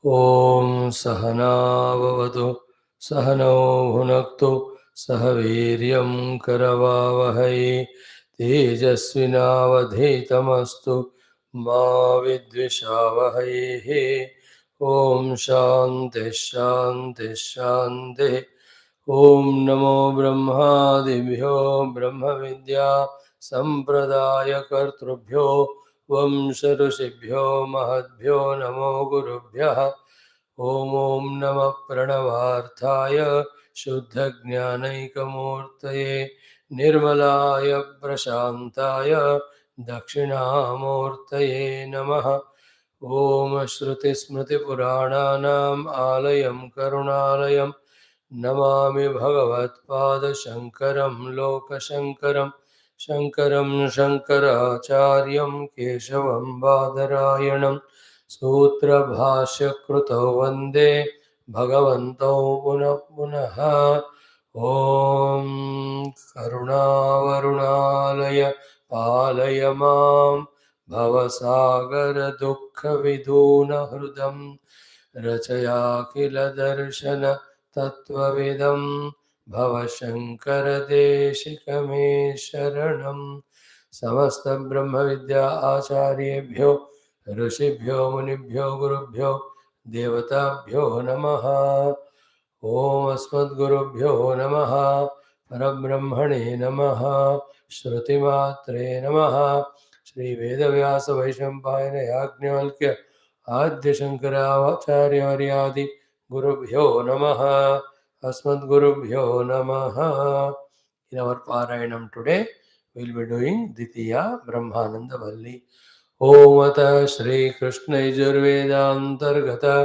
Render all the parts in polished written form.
ॐ सहनाववतु सहनौ भुनक्तु सह वीर्यं करवावहै तेजस्विनावधीतमस्तु मा विद्विषावहै। ॐ शान्तिः शान्तिः शान्तिः। ॐ नमो ब्रह्मादिभ्यो ब्रह्मविद्या सम्प्रदायकर्तृभ्यो वंश ऋषिभ्यो महद्भ्यो नमो गुरुभ्यः। ॐ नमः प्रणवार्थाय शुद्धज्ञानैकमूर्तये निर्मलाय प्रशान्ताय दक्षिणामूर्तये नमः। ॐ श्रुतिस्मृतिपुराणानाम् आलयं करुणालयं नमामि भगवत्पादशङ्करं लोकशङ्करं शङ्करं शङ्कराचार्यं केशवं बादरायणं सूत्रभाष्यकृतौ वन्दे भगवन्तौ पुनः पुनः। ॐ करुणावरुणालय पालय मां भवसागरदुःखविदूनहृदं रचयाखिलदर्शन तत्त्वविदं भवशङ्करदेशिकमे शरणं। समस्तब्रह्मविद्या आचार्येभ्यो ऋषिभ्यो मुनिभ्यो गुरुभ्यो देवताभ्यो नमः। ॐ अस्मद्गुरुभ्यो नमः परब्रह्मणे नमः श्रुतिमात्रे नमः। श्री वेदव्यास वैशंपायन याज्ञवल्क्य आद्य शंकराचार्यवर्यादि गुरुभ्यो नमः। अस्मद्गुरुभ्यो नमः। In our Parayanam today, we will be doing Ditiya Brahmananda Valli. Om Ata Shri Krishna Yajurvedantargata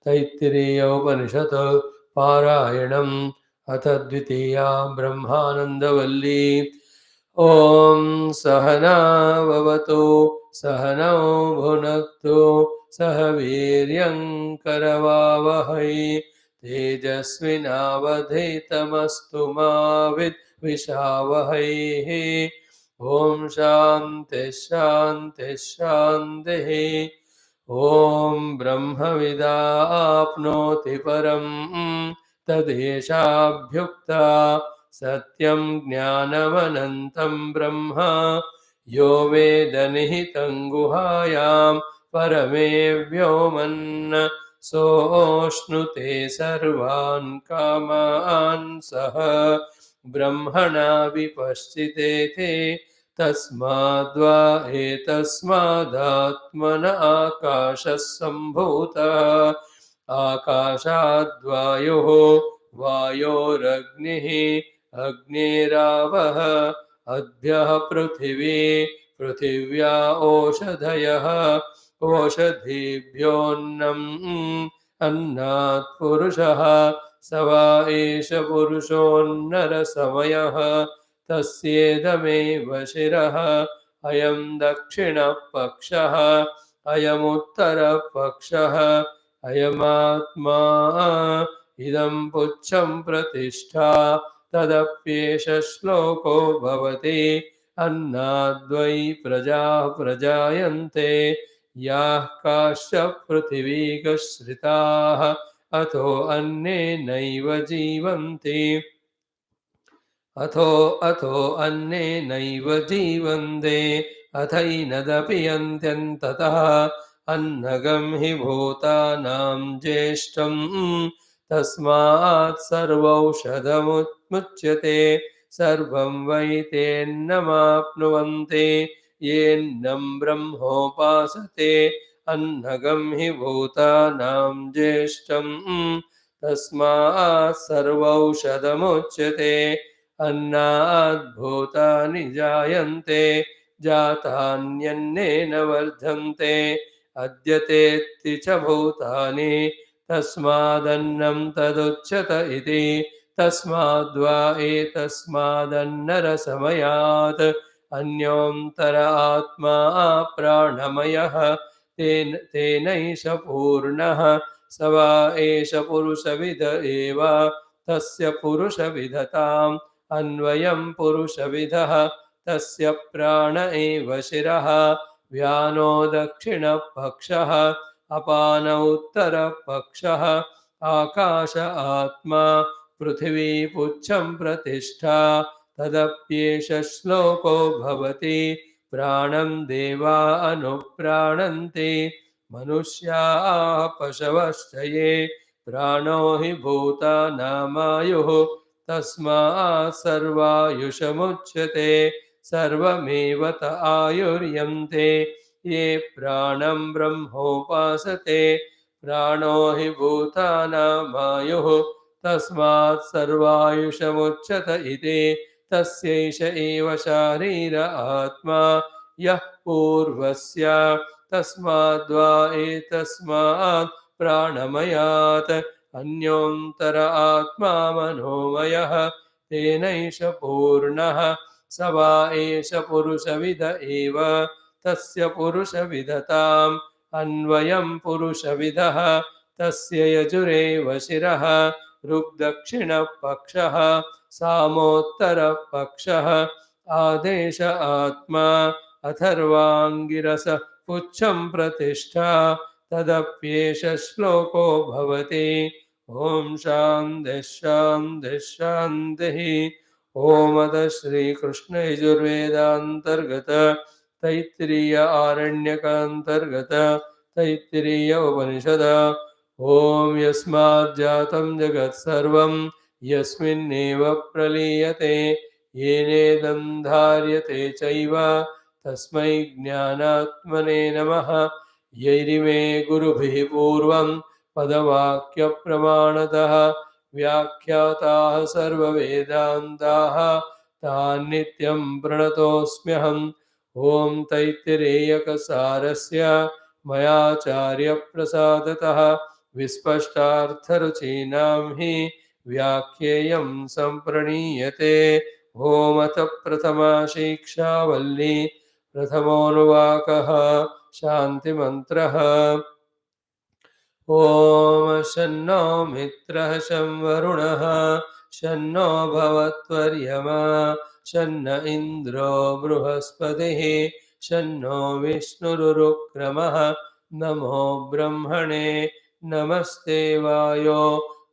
Taittiriya Upanishad Parayanam Atha Dvitiya Brahmananda Valli. Om Sahana Vavatu Sahanau Bhunaktu Sahaviryam Karavavahai Tejasvinavadhitamastu ma vidvishavahai. Om Shanti Shanti Shanti. Om Brahma Vidapnoti Param Tadeshabhyukta Satyam Jnanamanantam Brahma Yo Vedanihitam Guhayam Parame Vyoman Soshnute Sarvan Kaman Saha Brahmana Vipaschitete Tasmadva etasmadatmana akashas sambhuta akashadvayoho vayoragnihi agniravah adhyah prithvi prithivya oshadhayah oshadhibhyonnam annat purushah sava esha purushonnara samayah तस्येदमेव शिरः अयं दक्षिणपक्षः अयमुत्तरपक्षः अयमात्मा इदं पुच्छं प्रतिष्ठा तदप्येष श्लोको भवति अन्नाद्वै प्रजाः प्रजायन्ते याः काश्च पृथिवीकश्रिताः अथो अन्नेनैव जीवन्ति अथो अन्नेनैव जीवन्ते अथैनदपि यन्त्यन्ततः अन्नगं हि भूतानां ज्येष्ठं तस्मात् सर्वौषधमुच्यते सर्वं वै तेन्नमाप्नुवन्ते येन्नं ब्रह्मोपासते अन्नगं हि भूतानां ज्येष्ठं तस्मात् सर्वौषधमुच्यते अन्नाद्भूतानि जायन्ते जातान्यन्नेन वर्धन्ते अद्यतेत्ति च भूतानि तस्मादन्नं तदुच्यत इति तस्माद्वा एतस्मादन्नरसमयात् अन्योऽन्तर आत्मा प्राणमयः तेनैष पूर्णः स वा एष पुरुषविद एव तस्य पुरुषविदताम् अन्वयं पुरुषविदः तस्य प्राण एव शिरः व्यानो दक्षिणपक्षः अपान उत्तरपक्षः आकाश आत्मा पृथिवी पुच्छं प्रतिष्ठा तदप्येष श्लोको भवति प्राणं देवा अनुप्राणन्ति मनुष्याः पशवश्च ये प्राणो हि भूतानामायुः तस्मात् सर्वायुषमुच्यते सर्वमेव त आयुर्यन्ते ये प्राणं ब्रह्मोपासते प्राणो हि भूतानामायुः तस्मात् सर्वायुषमुच्यत इति तस्यैष एव शारीर आत्मा यः पूर्वस्य तस्माद्वा एतस्मात् प्राणमयात् अन्योन्तर आत्मा मनोमयः तेनैष पूर्णः स वा एष पुरुषविद एव तस्य पुरुषविदताम् अन्वयं पुरुषविदः तस्य यजुरेव शिरः ऋग्दक्षिणपक्षः सामोत्तरपक्षः आदेश आत्मा अथर्वाङ्गिरस पुच्छं प्रतिष्ठा तदप्येष श्लोको भवति ॐ शान्तिः शान्तिः शान्तिः ॐ अतः श्रीकृष्ण यजुर्वेदान्तर्गत तैत्तिरीय आरण्यकान्तर्गत तैत्तिरीय उपनिषद ॐ यस्माज्जातं जगत्सर्वं यस्मिन्नेव प्रलीयते येनेदं धार्यते चैव तस्मै ज्ञानात्मने नमः यैरिमे गुरुभिः पूर्वं पदवाक्यप्रमाणतः व्याख्याताः सर्ववेदान्ताः तान् नित्यं प्रणतोऽस्म्यहम् ॐ तैत्तिरेयकसारस्य मयाचार्यप्रसादतः विस्पष्टार्थरुचीनां हि व्याख्येयं सम्प्रणीयते ॐ अथ प्रथमा शिक्षा वल्ली प्रथमोऽनुवाकः शान्तिमन्त्रः ॐ शन्नो मित्रः शं वरुणः शन्नो भवत्वर्यमा शन्न इन्द्रो बृहस्पतिः शन्नो विष्णुरुक्रमः नमो ब्रह्मणे नमस्ते वायो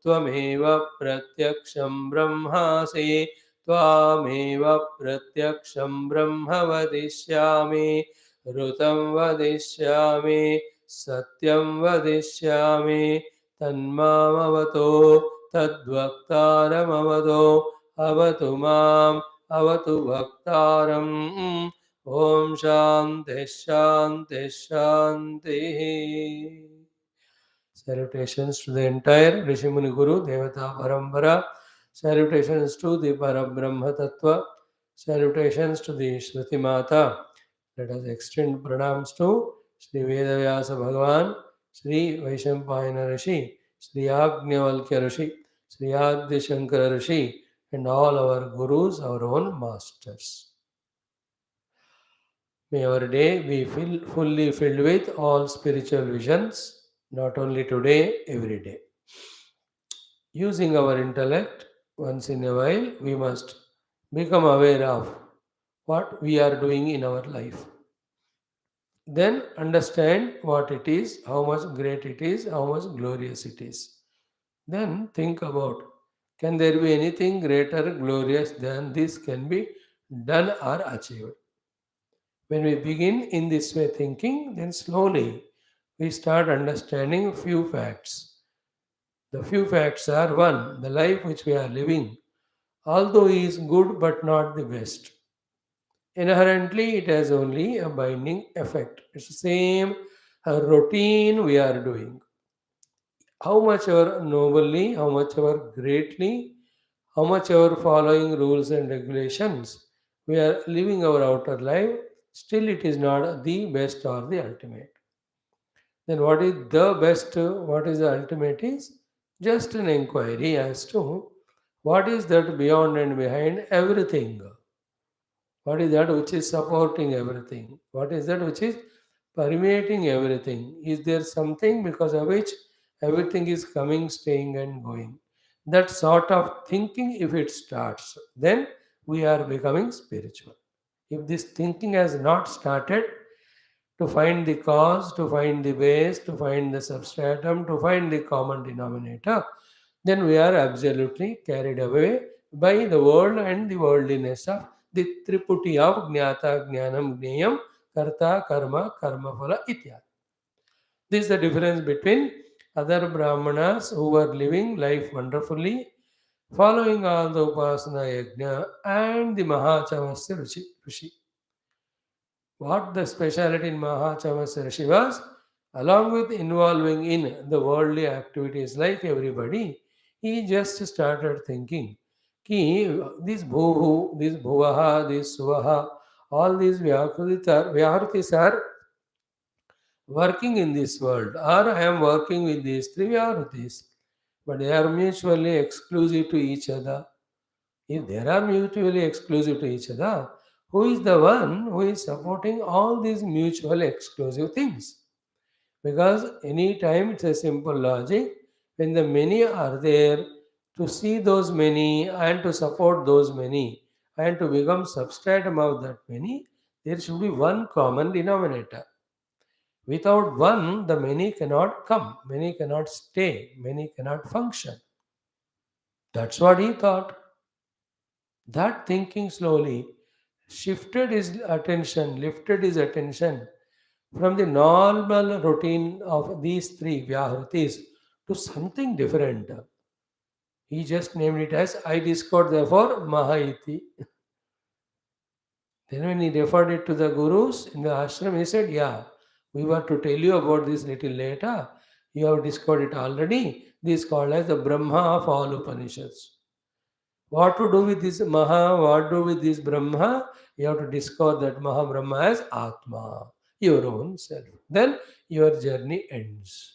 त्वमेव प्रत्यक्षं ब्रह्मासि त्वामेव प्रत्यक्षं ब्रह्म वदिष्यामि ऋतं वदिष्यामि सत्यं वदिष्यामि तन्मामवतो तद्वक्तारमवतो अवतु माम् अवतु वक्तारम् ॐ शान्तिः शान्तिः शान्तिः Salutations to the entire Rishimuni Guru Devata Parampara. Salutations to the Parabrahma Tattva. Salutations to the Shruti Mata. Let us extend pranams to Sri Vedavyasa Bhagavan, Sri Vaishampayana Rishi, Sri Agnivalkya Rishi, Sri Adi Shankara Rishi, and all our Gurus, our own masters. May our day be fully filled with all spiritual visions, not only today, every day. Using our intellect, once in a while, we must become aware of what we are doing in our life. Then understand what it is, how much great it is, how much glorious it is. Then think about, can there be anything greater, glorious than this can be done or achieved? When we begin in this way thinking, then slowly we start understanding a few facts. The few facts are: one, the life which we are living, although is good but not the best, inherently it has only a binding effect. It's the same routine we are doing. How much ever nobly, how much ever greatly, how much ever following rules and regulations, we are living our outer life, still it is not the best or the ultimate. Then what is the best, what is the ultimate is just an inquiry as to what is that beyond and behind everything. What is that which is supporting everything? What is that which is permeating everything? Is there something because of which everything is coming, staying, and going? That sort of thinking, if it starts, then we are becoming spiritual. If this thinking has not started, to find the cause, to find the base, to find the substratum, to find the common denominator, then we are absolutely carried away by the world and the worldliness of the triputi of Jnata, Jnanam, Gneyam, Karta, Karma, Karma Phala, Ityad. This is the difference between other Brahmanas who were living life wonderfully, following all the Upasana Yajna and the Mahachamasya Rishi. What the speciality in Mahachamasya Rishi was, along with involving in the worldly activities like everybody, he just started thinking, ki this bhuhu, this bhuvaha, this suvaha, all these vyahritis are working in this world, or I am working with these three vyahritis, but they are mutually exclusive to each other. If they are mutually exclusive to each other, who is the one who is supporting all these mutually exclusive things? Because any time it's a simple logic, when the many are there, to see those many and to support those many and to become substratum of that many, there should be one common denominator. Without one, the many cannot come, many cannot stay, many cannot function. That's what he thought. That thinking slowly shifted his attention, lifted his attention from the normal routine of these three Vyahritis to something different. He just named it as I discovered, therefore Mahaiti. Then, when he referred it to the gurus in the ashram, he said, yeah, we were to tell you about this little later. You have discovered it already. This is called as the Brahma of all Upanishads. What to do with this Maha? What to do with this Brahma? You have to discover that Maha Brahma as Atma, your own self. Then your journey ends.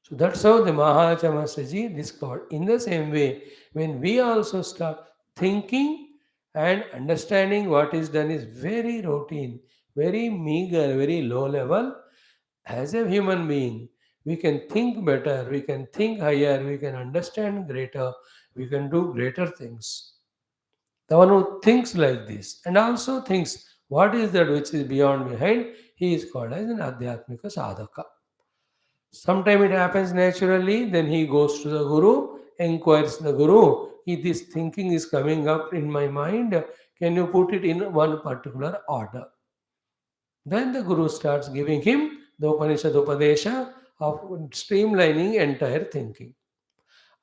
So that's how the Mahachamasaji discovered. In the same way, when we also start thinking and understanding what is done is very routine, very meager, very low level, as a human being, we can think better, we can think higher, we can understand greater, we can do greater things. The one who thinks like this and also thinks what is that which is beyond behind, he is called as an Adhyatmika Sadhaka. Sometimes it happens naturally, then he goes to the Guru, inquires the Guru, this thinking is coming up in my mind, can you put it in one particular order? Then the Guru starts giving him the Upanishad Upadesha of streamlining entire thinking.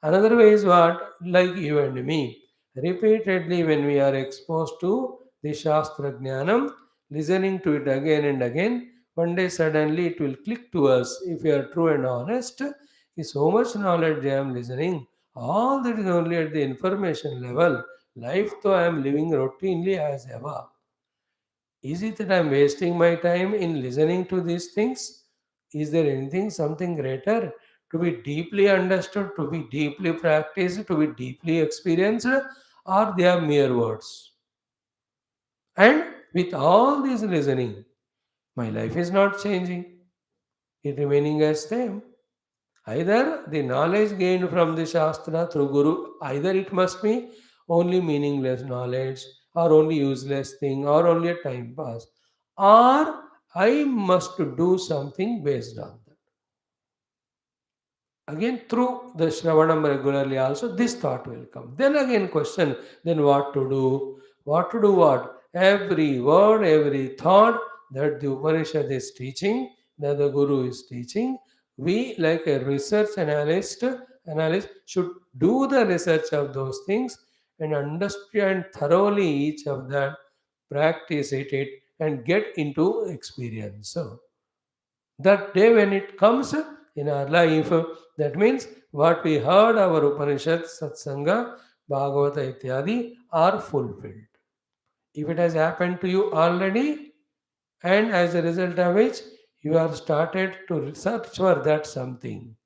Another way is what? Like you and me. Repeatedly, when we are exposed to the Shastra Jnanam, listening to it again and again, one day suddenly it will click to us if we are true and honest. Is so much knowledge I am listening. All that is only at the information level. Life, though I am living routinely as ever. Is it that I am wasting my time in listening to these things? Is there anything, something greater to be deeply understood, to be deeply practiced, to be deeply experienced, or they are mere words? And with all this listening, my life is not changing, it remaining as same. Either the knowledge gained from the Shastra through Guru, either it must be only meaningless knowledge, or only useless thing, or only a time pass, or I must do something based on that. Again, through the Shravanam regularly also, this thought will come. Then again, question, then what to do? What to do what? Every word, every thought that the Upanishad is teaching, that the Guru is teaching, we like a analyst should do the research of those things and understand thoroughly each of that, practice it and get into experience. So that day when it comes in our life, that means what we heard our Upanishad, Satsanga, Bhagavata ityadi are fulfilled. If it has happened to you already, and as a result of which you are started to search for that something,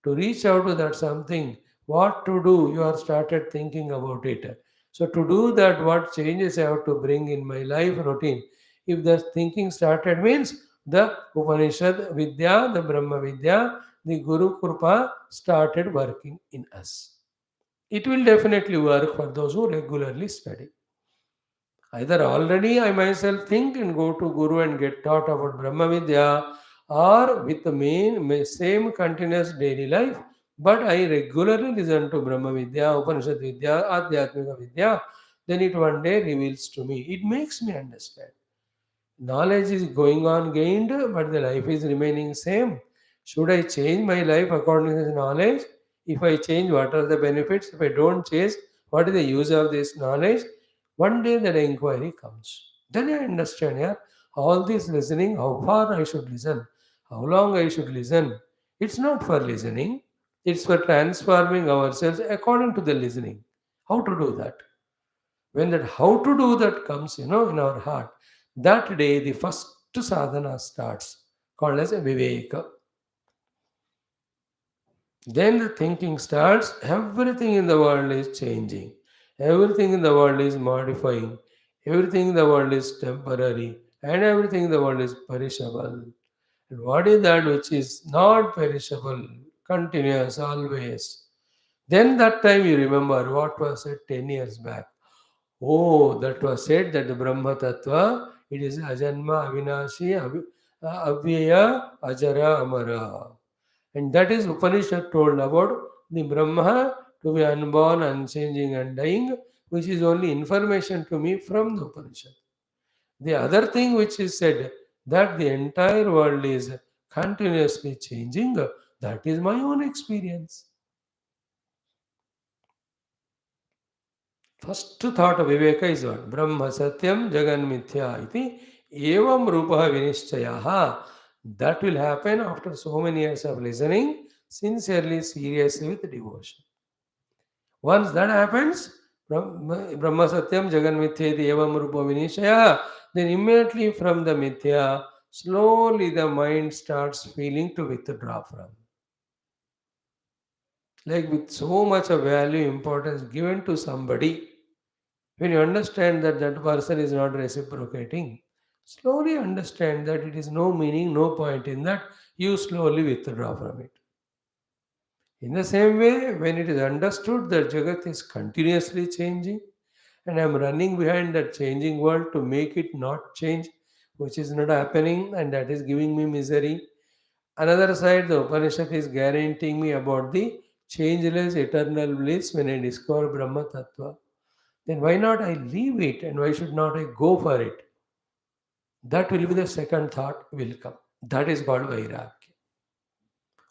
to reach out to that something, what to do, you are started thinking about it. So to do that, what changes I have to bring in my life routine? If the thinking started means the Upanishad Vidya, the Brahma Vidya, the Guru Krupa started working in us. It will definitely work for those who regularly study. Either already I myself think and go to Guru and get taught about Brahma Vidya, or with the same continuous daily life, but I regularly listen to Brahma Vidya, Upanishad Vidya, Adhyatmika Vidya, then it one day reveals to me. It makes me understand. Knowledge is going on gained, but the life is remaining same. Should I change my life according to this knowledge? If I change, what are the benefits? If I don't change, what is the use of this knowledge? One day that inquiry comes. Then I understand, yeah, all this listening, how far I should listen, how long I should listen. It's not for listening, it's for transforming ourselves according to the listening. How to do that? When that how to do that comes, in our heart, that day the first sadhana starts, called as a viveka. Then the thinking starts. Everything in the world is changing, everything in the world is modifying, everything in the world is temporary, and everything in the world is perishable. And what is that which is not perishable, continuous, always? Then that time you remember what was said 10 years back. Oh, that was said that the Brahma Tattva, it is Ajanma, Avinashi, Avyaya, Ajara, Amara. And that is Upanishad told about the Brahma to be unborn, unchanging, undying, which is only information to me from the Upanishad. The other thing which is said, that the entire world is continuously changing, that is my own experience. First thought of Viveka is what? Brahma Satyam Jagan Mithya iti evam rupa vinishchayaha. That will happen after so many years of listening, sincerely, seriously, with devotion. Once that happens, Brahma Satyam Jagan Mithya iti evam rupa vinishchayaha, then immediately from the Mithya, slowly the mind starts feeling to withdraw from. Like with so much of value, importance given to somebody, when you understand that that person is not reciprocating, slowly understand that it is no meaning, no point in that, you slowly withdraw from it. In the same way, when it is understood that Jagat is continuously changing and I am running behind that changing world to make it not change, which is not happening and that is giving me misery. Another side, the Upanishad is guaranteeing me about the changeless eternal bliss when I discover Brahma Tattva. Then why not I leave it and why should not I go for it? That will be the second thought will come. That is called Vairagya.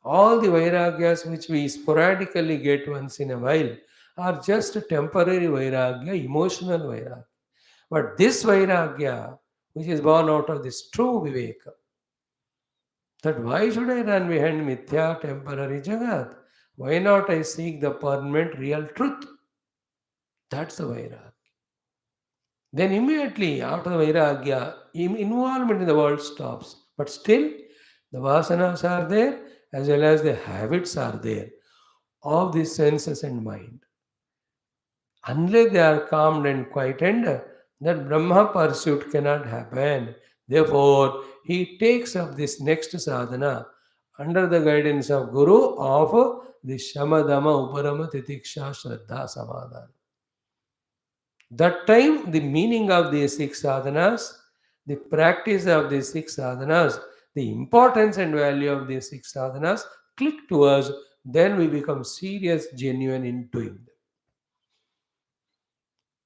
All the Vairagyas which we sporadically get once in a while are just temporary Vairagya, emotional Vairagya. But this Vairagya, which is born out of this true Viveka, that why should I run behind Mithya temporary Jagat? Why not I seek the permanent real truth? That's the Vairagya. Then immediately after the Vairagya, involvement in the world stops. But still, the vasanas are there as well as the habits are there of the senses and mind. Unless they are calmed and quietened, that Brahma pursuit cannot happen. Therefore, he takes up this next sadhana under the guidance of Guru of the Shamadama Uparama Titiksha Shraddha Samadhana. That time, the meaning of the Sikh Sadhanas, the practice of the Sikh Sadhanas, the importance and value of the Sikh Sadhanas click to us, then we become serious, genuine in doing them.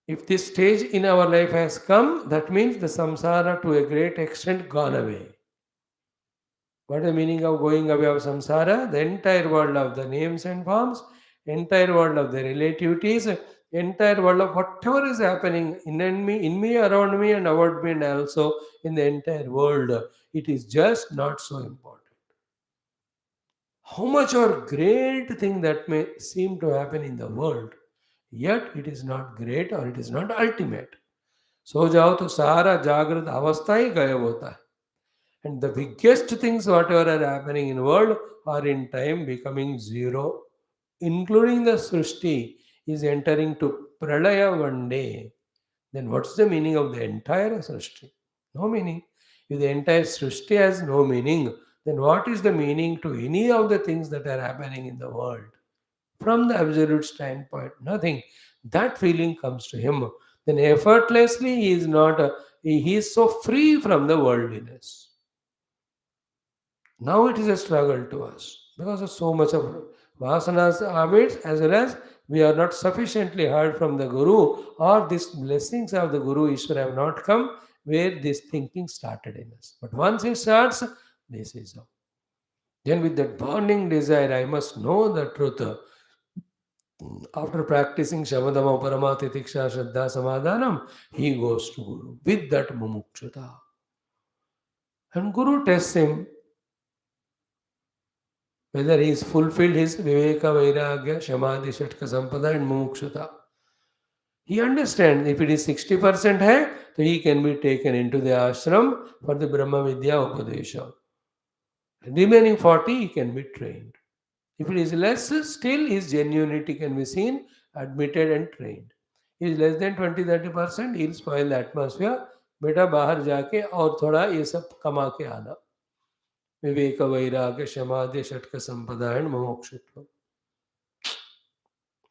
If this stage in our life has come, that means the samsara to a great extent gone away. What is the meaning of going away of samsara? The entire world of the names and forms, entire world of the relativities, entire world of whatever is happening in me, around me, and about me, and also in the entire world. It is just not so important. How much or great thing that may seem to happen in the world, yet it is not great or it is not ultimate. सो जाओ तो सारा जागृत अवस्था ही गायब होता है. And the biggest things whatever are happening in world are in time becoming zero, including the Srishti is entering to Pralaya one day. Then what's the meaning of the entire Srishti? No meaning. If the entire Srishti has no meaning, then what is the meaning to any of the things that are happening in the world? From the absolute standpoint, nothing. That feeling comes to him. then effortlessly he is not, he is so free from the worldliness. Now it is a struggle to us because of so much of vasanas habits, as well as we are not sufficiently heard from the Guru, or these blessings of the Guru Ishvara have not come where this thinking started in us. But once it starts, this is how. Then with that burning desire, I must know the truth. After practicing Shamadama Paramati Tiksha Shraddha Samadhanam, he goes to Guru with that mumukshata. And Guru tests him whether he has fulfilled his Viveka, Vairagya, Shamadhi, Shatka Sampada and Mumukshata. He understands if it is 60% hai, so he can be taken into the ashram for the Brahma Vidya Upadesha. Remaining 40, he can be trained. If it is less, still his genuinity can be seen, admitted and trained. If it is less than 20-30%, he will spoil the atmosphere. बेटा बाहर जाके और थोड़ा ये सब कमा के आना. विवेक वैराग्य समाधि षटक संपदा and मोक्षत्व.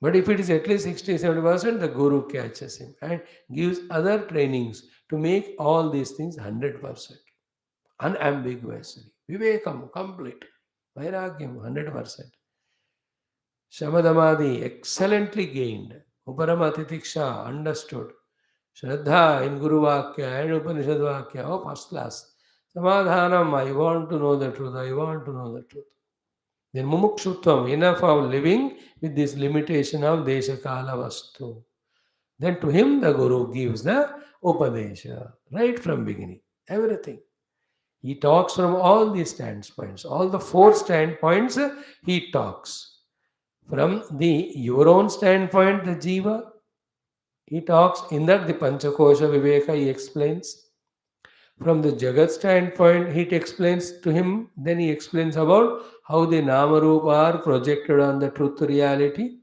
But if it is at least 60-70%, the Guru catches him and gives other trainings to make all these things 100%. Unambiguously. Vivekam, complete. Vairagyam, 100%. Shamadamadi, excellently gained. Uparamati Tiksha, understood. Shraddha in Guru Vakya and Upanishad Vakya, oh, first class. Samadhanam, I want to know the truth, I want to know the truth. Then mumukshutvam, enough of living with this limitation of desha kala vastu. Then to him the Guru gives the Upadesha, right from beginning, everything. He talks from all these standpoints, all the four standpoints he talks. From the your own standpoint, the Jiva, he talks in that the Panchakosha Viveka he explains. From the Jagat standpoint, he explains to him, then he explains about how the Namarupa are projected on the truth reality.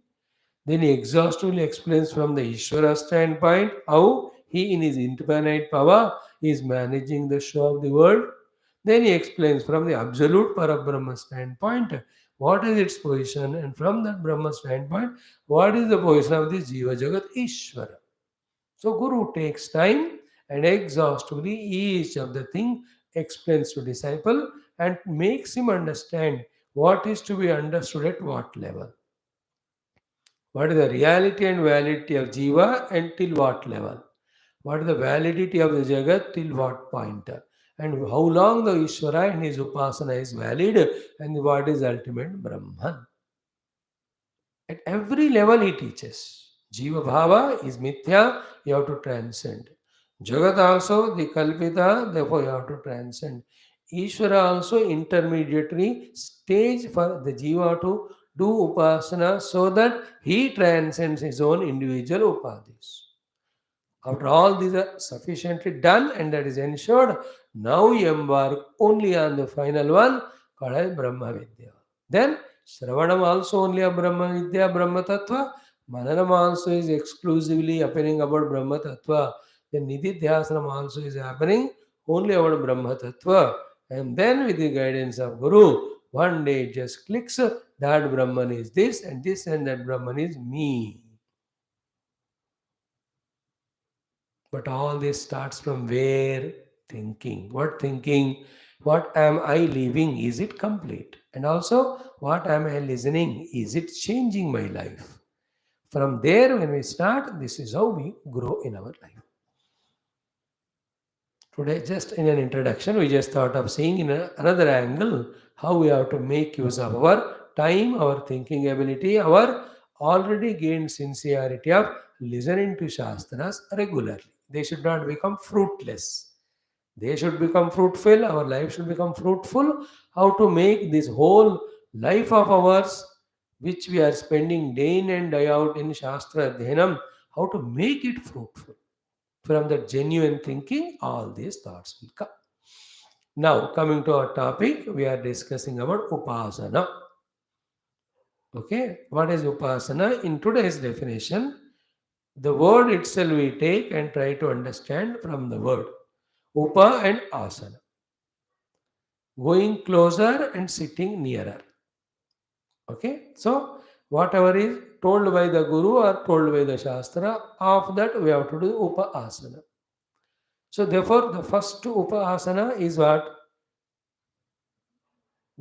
Then he exhaustively explains from the Ishvara standpoint how he in his infinite power is managing the show of the world. Then he explains from the absolute Parabrahma standpoint what is its position, and from that Brahma standpoint what is the position of this Jiva Jagat Ishvara. So Guru takes time and exhaustively each of the thing explains to disciple and makes him understand what is to be understood at what level. What is the reality and validity of Jiva and till what level? What is the validity of the Jagat till what point? And how long the Ishvara and his Upasana is valid, and what is ultimate Brahman. At every level he teaches. Jiva Bhava is Mithya, you have to transcend. Jagat also the Kalpita, therefore you have to transcend. Ishvara also intermediary stage for the Jiva to do Upasana so that he transcends his own individual Upadhis. After all these are sufficiently done and that is ensured, now you embark only on the final one called as Brahma Vidya. Then Shravanam also only a Brahma Vidya, Brahma Tattva. Mananam also is exclusively happening about Brahma Tattva. Then Nididhyasanam also is happening only about Brahma Tattva. And then with the guidance of Guru, one day it just clicks that Brahman is this and that Brahman is me. But all this starts from where? Thinking. What thinking? What am I living? Is it complete? And also, what am I listening? Is it changing my life? From there, when we start, this is how we grow in our life. Today, just in an introduction, we just thought of seeing in another angle how we have to make use of our time, our thinking ability, our already gained sincerity of listening to Shastras regularly. They should not become fruitless. They should become fruitful. Our life should become fruitful. How to make this whole life of ours, which we are spending day in and day out in Shastra Adhyanam, how to make it fruitful. From that genuine thinking, all these thoughts will come. Now, coming to our topic, we are discussing about Upasana. Okay, what is Upasana? In today's definition, the word itself we take and try to understand from the word Upa and Asana. Going closer and sitting nearer. Okay, so Whatever is told by the Guru or told by the Shastra, of that we have to do Upasana. So therefore, the first Upasana is what?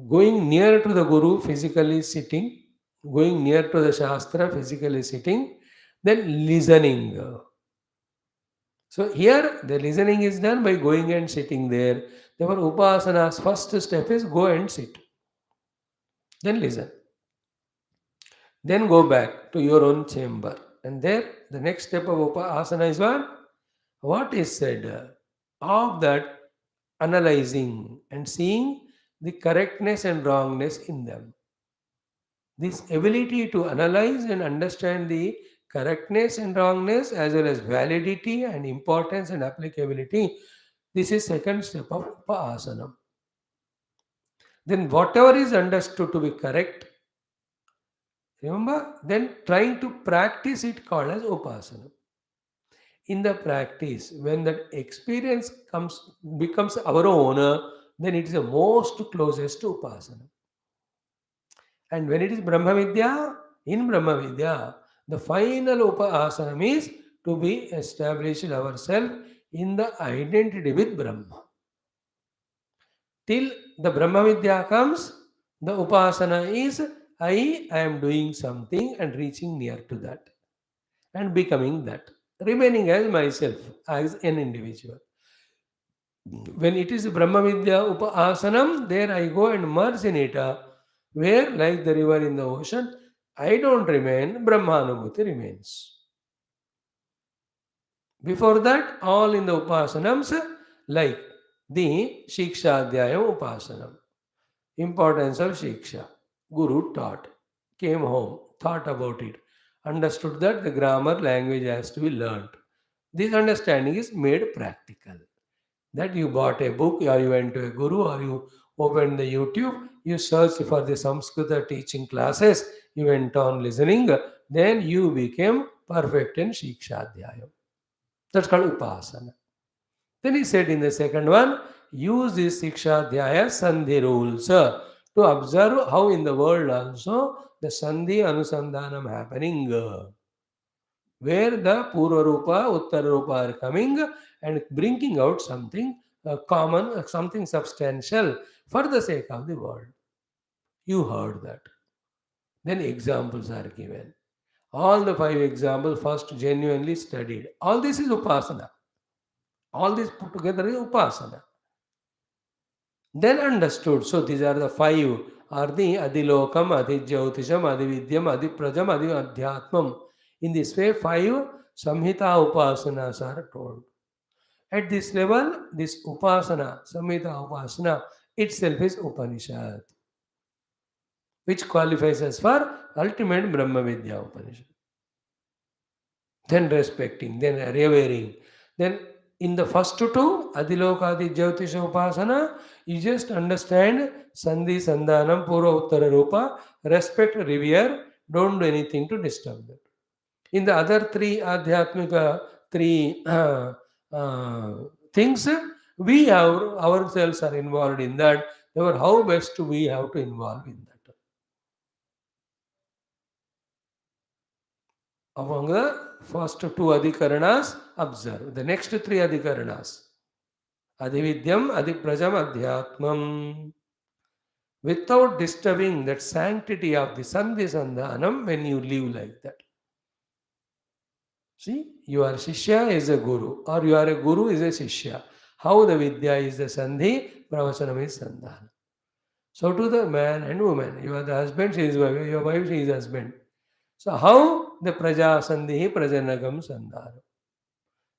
Going near to the Guru, physically sitting, going near to the Shastra, physically sitting, then listening. So here the listening is done by going and sitting there. Therefore, Upasana's first step is go and sit, then listen, then go back to your own chamber. And there, the next step of Upasana is what? What is said of that, analyzing and seeing the correctness and wrongness in them. This ability to analyze and understand the correctness and wrongness as well as validity and importance and applicability, this is second step of Upasana. Then whatever is understood to be correct, remember, then trying to practice it called as Upasana. In the practice, when that experience becomes our own, then it is the most closest to Upasana. And when it is Brahma Vidya, in Brahma Vidya, the final Upasana is to be established ourselves in the identity with Brahma. Till the Brahma Vidya comes, the Upasana is I am doing something and reaching near to that and becoming that, remaining as myself, as an individual. When it is Brahma Vidya Upasanam, there I go and merge in it, where, like the river in the ocean, I don't remain, Brahmanubhuti remains. Before that, all in the Upasanams, like the Siksha Upasanam, importance of Siksha. Guru taught, came home, thought about it, understood that the grammar language has to be learnt. This understanding is made practical. That you bought a book or you went to a guru or you opened the YouTube, you searched for the Samskrita teaching classes, you went on listening, then you became perfect in Shikshadhyaya. That's called Upasana. Then he said in the second one, use this Sikshadhyaya Sandhi rules to observe how in the world also the Sandhi Anusandhanam happening, where the Purva Rupa, Uttara Rupa are coming and bringing out something common, something substantial for the sake of the world. You heard that. Then examples are given. All the five examples first genuinely studied. All this is Upasana. All this put together is Upasana. Then understood. So these are the five. Are the Adilokam, Adijyotisham, Adividyam, Adiprajam, Adhyatmam. In this way, five Samhita Upasanas are told. At this level, this Upasana, Samhita Upasana itself is Upanishad, which qualifies us for ultimate Brahma Vidya Upanishad. Then respecting, then revering. Then in the first two, Adilokadi Jyotisha Upasana, you just understand Sandhi, Sandhanam, Purva, Uttara Rupa, respect, revere, don't do anything to disturb that. In the other three Adhyatmika, three things, we have ourselves are involved in that. Therefore, how best we have to involve in that? Among the first two adhikaranas, observe. The next three adhikaranas, Adhividyam, Adhiprajam, Adhyatmam. Without disturbing that sanctity of the Sandhi Sandhanam when you live like that. See, your Shishya is a Guru or you are a Guru is a Shishya. How the Vidya is the Sandhi, Pravachanam is Sandhana. So to the man and woman, you are the husband, she is wife, your wife, she is husband. So how the Praja Sandhi, Prajanagam Sandhana.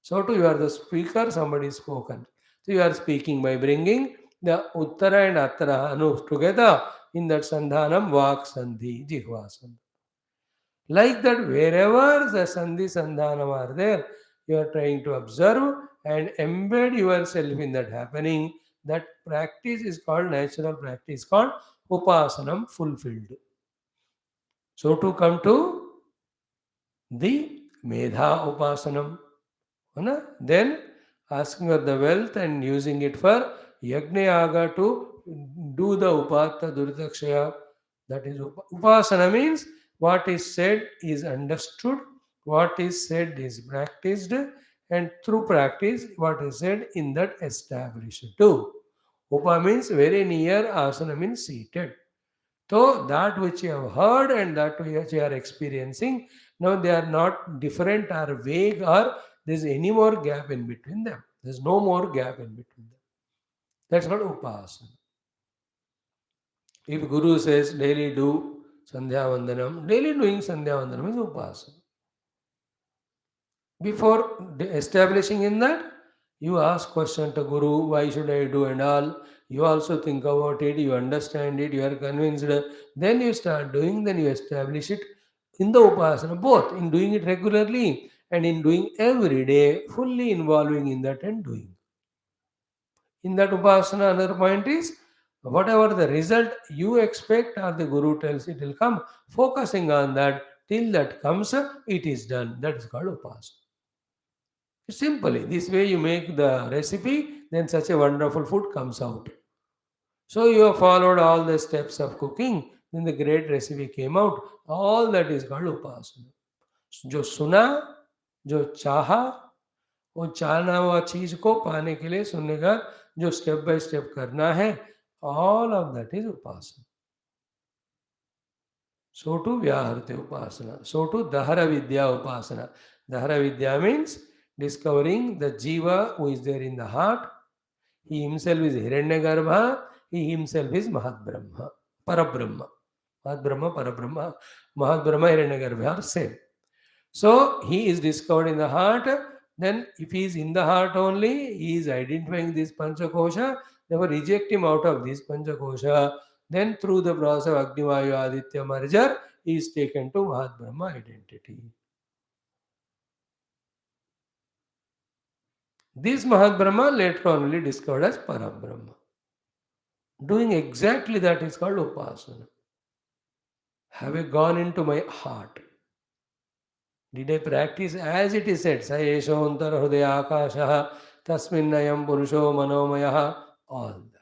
So too you are the speaker, somebody is spoken. So you are speaking by bringing the Uttara and Attara Anu together in that Sandhanam, Vak Sandhi, Jihva Sandhi. Like that, wherever the Sandhi Sandhanam are there, you are trying to observe and embed yourself in that happening. That practice is called natural practice, called Upasanam fulfilled. So to come to the Medha Upasanam, then asking for the wealth and using it for Yajna Yaga to do the Upata Duridakshaya. That is Upasana means What is said is understood, what is said is practiced, and through practice, what is said in that established too. Upa means very near, asana means seated. So that which you have heard and that which you are experiencing, now they are not different or vague or there's any more gap in between them. There's no more gap in between them. That's called upasana. If Guru says daily do Sandhya Vandanam, daily doing Sandhya Vandanam is upasana. Before establishing in that, you ask question to Guru, why should I do and all. You also think about it, you understand it, you are convinced. Then you start doing, then you establish it in the upasana, both in doing it regularly and in doing every day, fully involving in that and doing. In that upasana, another point is whatever the result you expect or the Guru tells it will come, focusing on that till that comes, it is done. That is called upasana. Simply, this way you make the recipe, then such a wonderful food comes out. So you have followed all the steps of cooking, then the great recipe came out. All that is called upasana. जो सुना, जो चाहा, वो चाहना हुआ चीज को पाने के लिए सुनने का जो स्टेप बाय स्टेप करना है, all of that is upasana. So to Vyaharti Upasana. So to Dahara Vidya Upasana. Dahara Vidya means discovering the Jiva who is there in the heart. He himself is Hiranyagarbha. He himself is Mahat Brahma. Parabrahma. Mahat Brahma, Parabrahma. Mahat Brahma, Hiranyagarbha are same. So he is discovered in the heart. Then if he is in the heart only, he is identifying this Panchakosha. Never reject him out of this Panchakosha. Then through the process of Agnivayu Aditya merger, he is taken to Mahat Brahma identity. This Mahat Brahma later on only discovered as Parabrahma. Doing exactly that is called Upasana. Have I gone into my heart? Did I practice as it is said? Sayeshontar Hridaya Akashaha Tasminnayam Purusho Manomayaha. All that.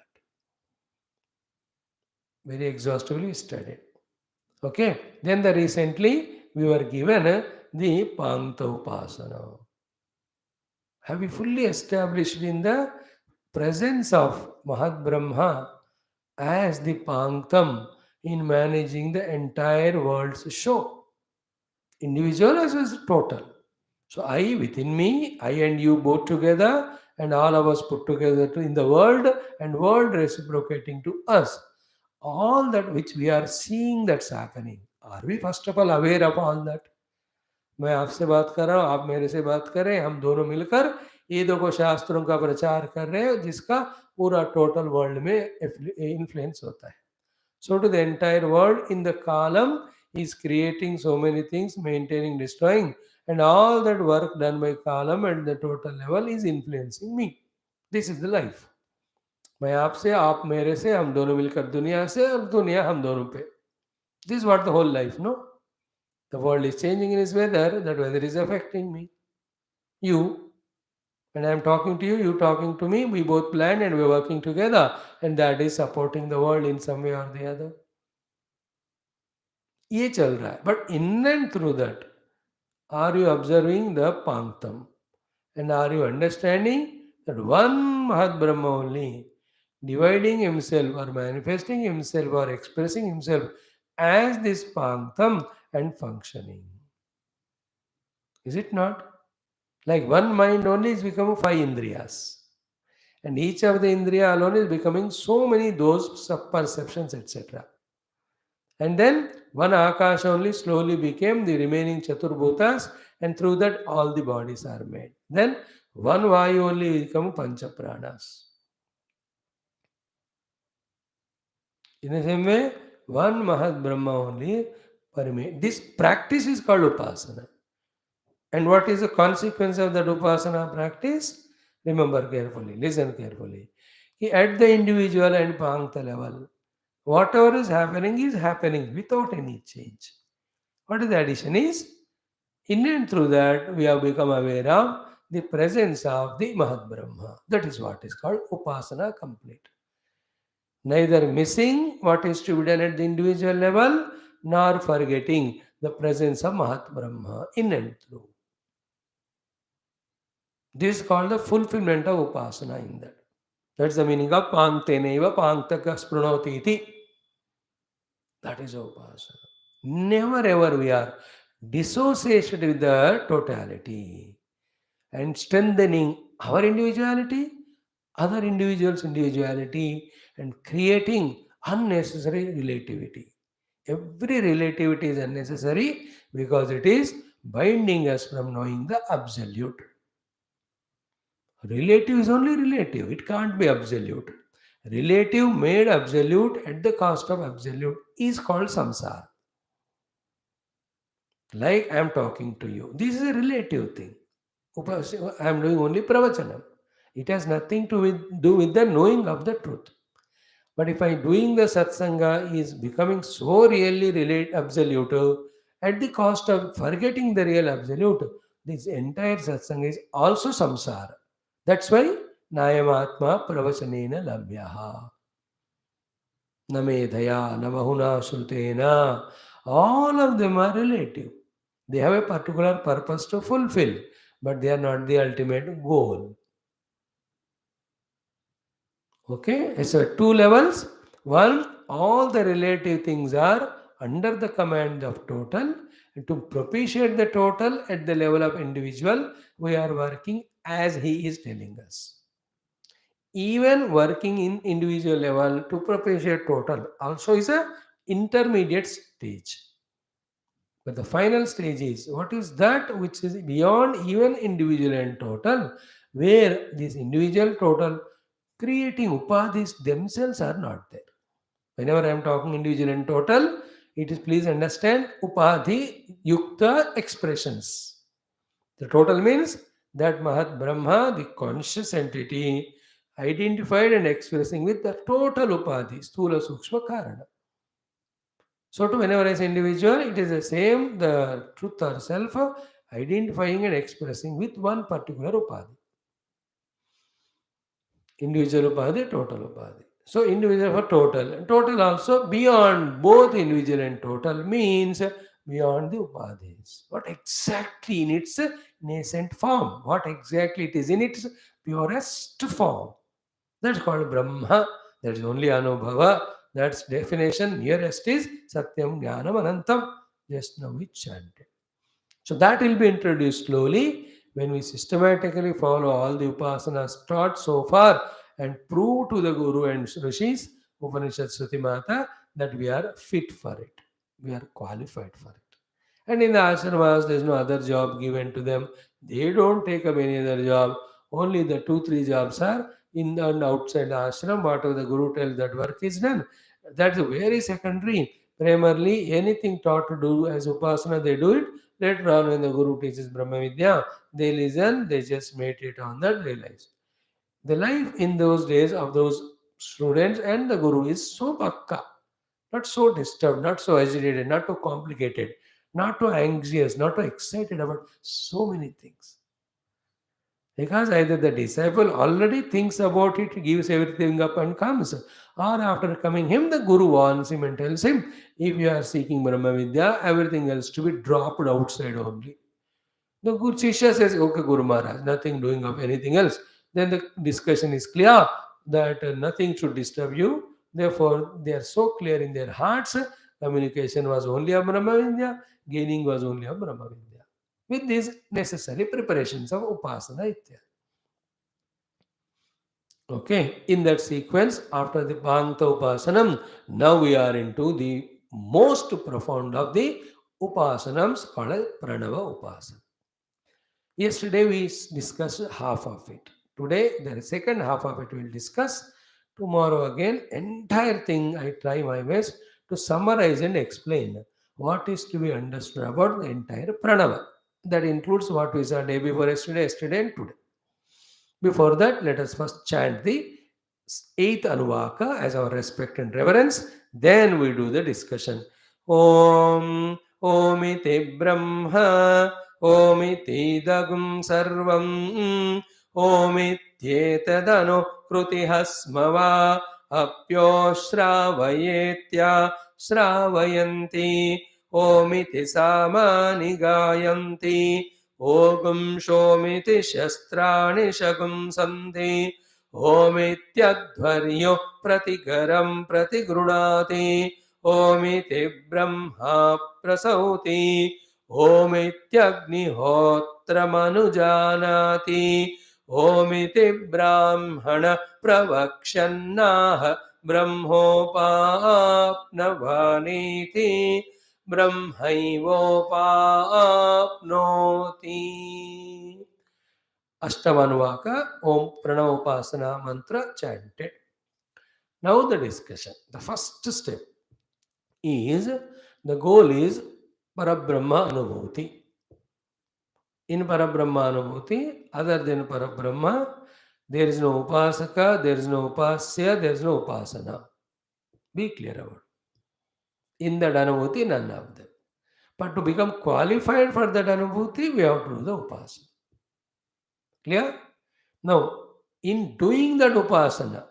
Very exhaustively studied. Okay. Then recently we were given the Pankta Upasana. Have we fully established in the presence of Mahat Brahma as the Panktam in managing the entire world's show? Individual as well as total. So I within me, I and you both together, and all of us put together in the world, and world reciprocating to us. All that which we are seeing that's happening. Are we first of all aware of all that? मैं आपसे बात कर रहा हूँ, आप मेरे से बात कर रहे हैं, हम दोनों मिलकर ये दो शास्त्रों का प्रचार कर रहे हैं जिसका पूरा टोटल वर्ल्ड में इन्फ्लुएंस होता है. So to the entire world in the column is creating so many things, maintaining, destroying, and all that work done by column at the total level is influencing me. This is the life. मैं आपसे, आप मेरे से, हम दोनों मिलकर दुनिया से और दुनिया हम दोनों पे. This is what the whole life, no? The world is changing in its weather, that weather is affecting me. You, and I am talking to you, you talking to me, we both plan and we are working together, and that is supporting the world in some way or the other. ये चल रहा है. But in and through that, are you observing the Panktam? And are you understanding that one Mahat Brahma only dividing himself or manifesting himself or expressing himself as this Panktam and functioning? Is it not? Like one mind only is becoming five Indriyas. And each of the Indriya alone is becoming so many those sub-perceptions, etc. And then one Akash only slowly became the remaining Chaturbhutas, and through that all the bodies are made. Then one Vayu only become Pancha Pranas. In the same way, one Mahat Brahma only permeates. This practice is called Upasana. And what is the consequence of that Upasana practice? Remember carefully, listen carefully. At the individual and Pankta level, whatever is happening without any change. What is the addition is? In and through that, we have become aware of the presence of the Mahat Brahma. That is what is called Upasana complete. Neither missing what is to be done at the individual level, nor forgetting the presence of Mahat Brahma in and through. This is called the fulfillment of Upasana in that. That's the meaning of Pankteneva Panktaka Sprunoti iti. That is Upasana. Never ever we are dissociated with the totality and strengthening our individuality, other individuals' individuality, and creating unnecessary relativity. Every relativity is unnecessary because it is binding us from knowing the absolute. Relative is only relative, it can't be absolute. Relative made absolute at the cost of absolute is called samsara. Like I am talking to you. This is a relative thing. I am doing only pravachanam. It has nothing to do with the knowing of the truth. But if I doing the satsanga is becoming so really absolute at the cost of forgetting the real absolute, this entire satsanga is also samsara. That's why nayamatma pravachanena labhyaha. Namedhaya, namahuna, shrutena. All of them are relative. They have a particular purpose to fulfill, but they are not the ultimate goal. Okay, so two levels. One, all the relative things are under the command of total. And to propitiate the total at the level of individual, we are working as he is telling us. Even working in individual level to propitiate total also is a intermediate stage. But the final stage is what is that which is beyond even individual and total, where this individual total creating upadhis themselves are not there. Whenever I am talking individual and total, it is please understand upadhi yukta expressions. The total means that Mahat Brahma, the conscious entity, identified and expressing with the total upadhi, sthula sukshma karana. So, to whenever I say individual, it is the same, the truth or self identifying and expressing with one particular upadhi. Individual upadhi, total upadhi. So, individual for total. And total also beyond both individual and total means beyond the upadhis. What exactly in its nascent form? What exactly it is in its purest form? That's called Brahma. That is only Anubhava. That's definition. Nearest is Satyam Jnanam Anantam. Just now we chanted. So that will be introduced slowly when we systematically follow all the upasanas taught so far and prove to the Guru and Rishis, Upanishad Shruti Mata, that we are fit for it. We are qualified for it. And in the ashramas, there is no other job given to them. They don't take up any other job. Only the 2-3 jobs are in and outside the ashram. Whatever the Guru tells, that work is done. That's very secondary. Primarily, anything taught to do as upasana, they do it. Later on, when the Guru teaches Brahma Vidya, they listen, they just meditate on that, realize. The life in those days of those students and the Guru is so pakka, not so disturbed, not so agitated, not too complicated, not too anxious, not too excited about so many things. Because either the disciple already thinks about it, gives everything up and comes, or after coming him, the Guru warns him and tells him, if you are seeking Brahma Vidya, everything else to be dropped outside only. The Guru Shishya says, okay, Guru Maharaj, nothing doing of anything else. Then the discussion is clear that nothing should disturb you. Therefore, they are so clear in their hearts. Communication was only of Brahma Vidya, gaining was only of Brahma Vidya. With these necessary preparations of Upasana Itya. Okay, in that sequence, after the Bhanta Upasanam, now we are into the most profound of the Upasanams called as Pranava Upasana. Yesterday we discussed half of it. Today the second half of it we'll discuss. Tomorrow again, entire thing I try my best to summarize and explain what is to be understood about the entire pranava. That includes what we saw day before yesterday, yesterday and today. Before that, let us first chant the eighth Anuvaka as our respect and reverence. Then we do the discussion. Om Omiti Brahma Omiti Dagum Sarvam Omityetadano Krutihasmava Apyo Shravayetya Shravayanti ओमिति सामानि गायन्ति ओगुं शोमिति शस्त्राणि शगुंसन्ति ओमित्यध्वर्यो प्रतिगरं प्रतिगृणाति ओमिति ब्रह्मा प्रसौति ओमित्यग्निहोत्रमनुजानाति ओमिति ब्राह्मण प्रवक्ष्यन्नाह ब्रह्मोपाप्नवानीति ब्रह्मैवोपाप्नोति. Ashtamanuvaka Om Pranava Upasana mantra chanted. Now the discussion. The first step is, the goal is Parabrahma Anubhuti. In Parabrahma Anubhuti, other than Parabrahma, there is no Upasaka, there is no Upasya, there is no Upasana. Be clear about it. In that Anubhuti, none of them. But to become qualified for that Anubhuti, we have to do the Upasana. Clear? Now, in doing that Upasana,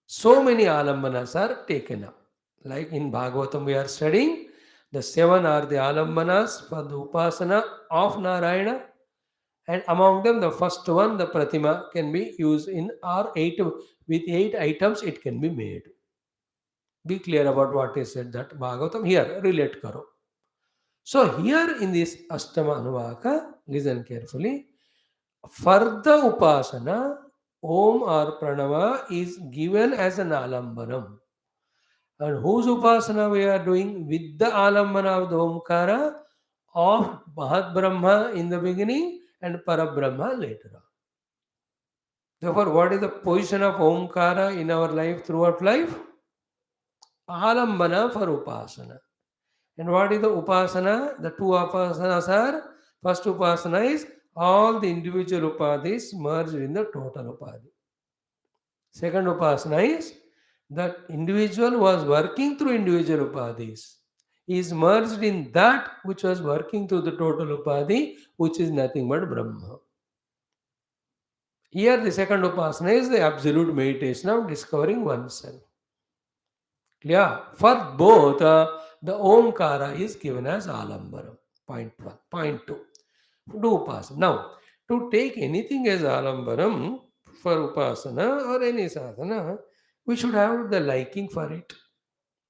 so many alambanas are taken up. Like in Bhagavatam we are studying, the 7 are the alambanas for the Upasana of Narayana. And among them, the first one, the Pratima, can be used in our 8, with 8 items it can be made. Be clear about what is said, that Bhagavatam here, relate karo. So here in this Ashtama Anuvaka, listen carefully, for the Upasana, Om or Pranava is given as an alambanam. And whose Upasana we are doing? With the alambana of the Omkara, of Mahat Brahma in the beginning and Parabrahma later on. Therefore, what is the position of Omkara in our life, throughout life? Alambana for Upasana. And what is the Upasana? The 2 Upasanas are, first Upasana is all the individual Upadhis merged in the total Upadhi. Second Upasana is that individual was working through individual Upadhis is merged in that which was working through the total Upadhi, which is nothing but Brahma. Here the second Upasana is the absolute meditation of discovering oneself. Clear? For both, the Omkara is given as Alambaram. Point 1. Point 2. Do Upasana. Now, to take anything as Alambaram for Upasana or any sadhana, we should have the liking for it.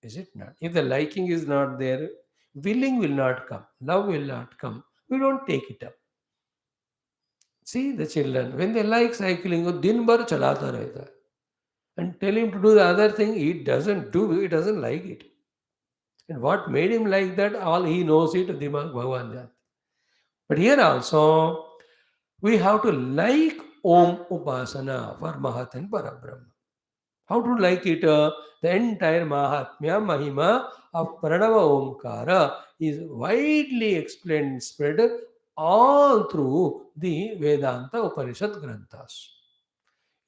Is it not? If the liking is not there, willing will not come, love will not come. We don't take it up. See the children, when they like cycling, वो दिन भर चलाता रहता है. And tell him to do the other thing, he doesn't do, he doesn't like it. And what made him like that, all he knows it, Dimag Bhagavan Jat. But here also, we have to like Om Upasana for Mahat and Parabrahma. How to like it? The entire Mahatmya, Mahima of Pranava Omkara is widely explained and spread all through the Vedanta Upanishad Granthas.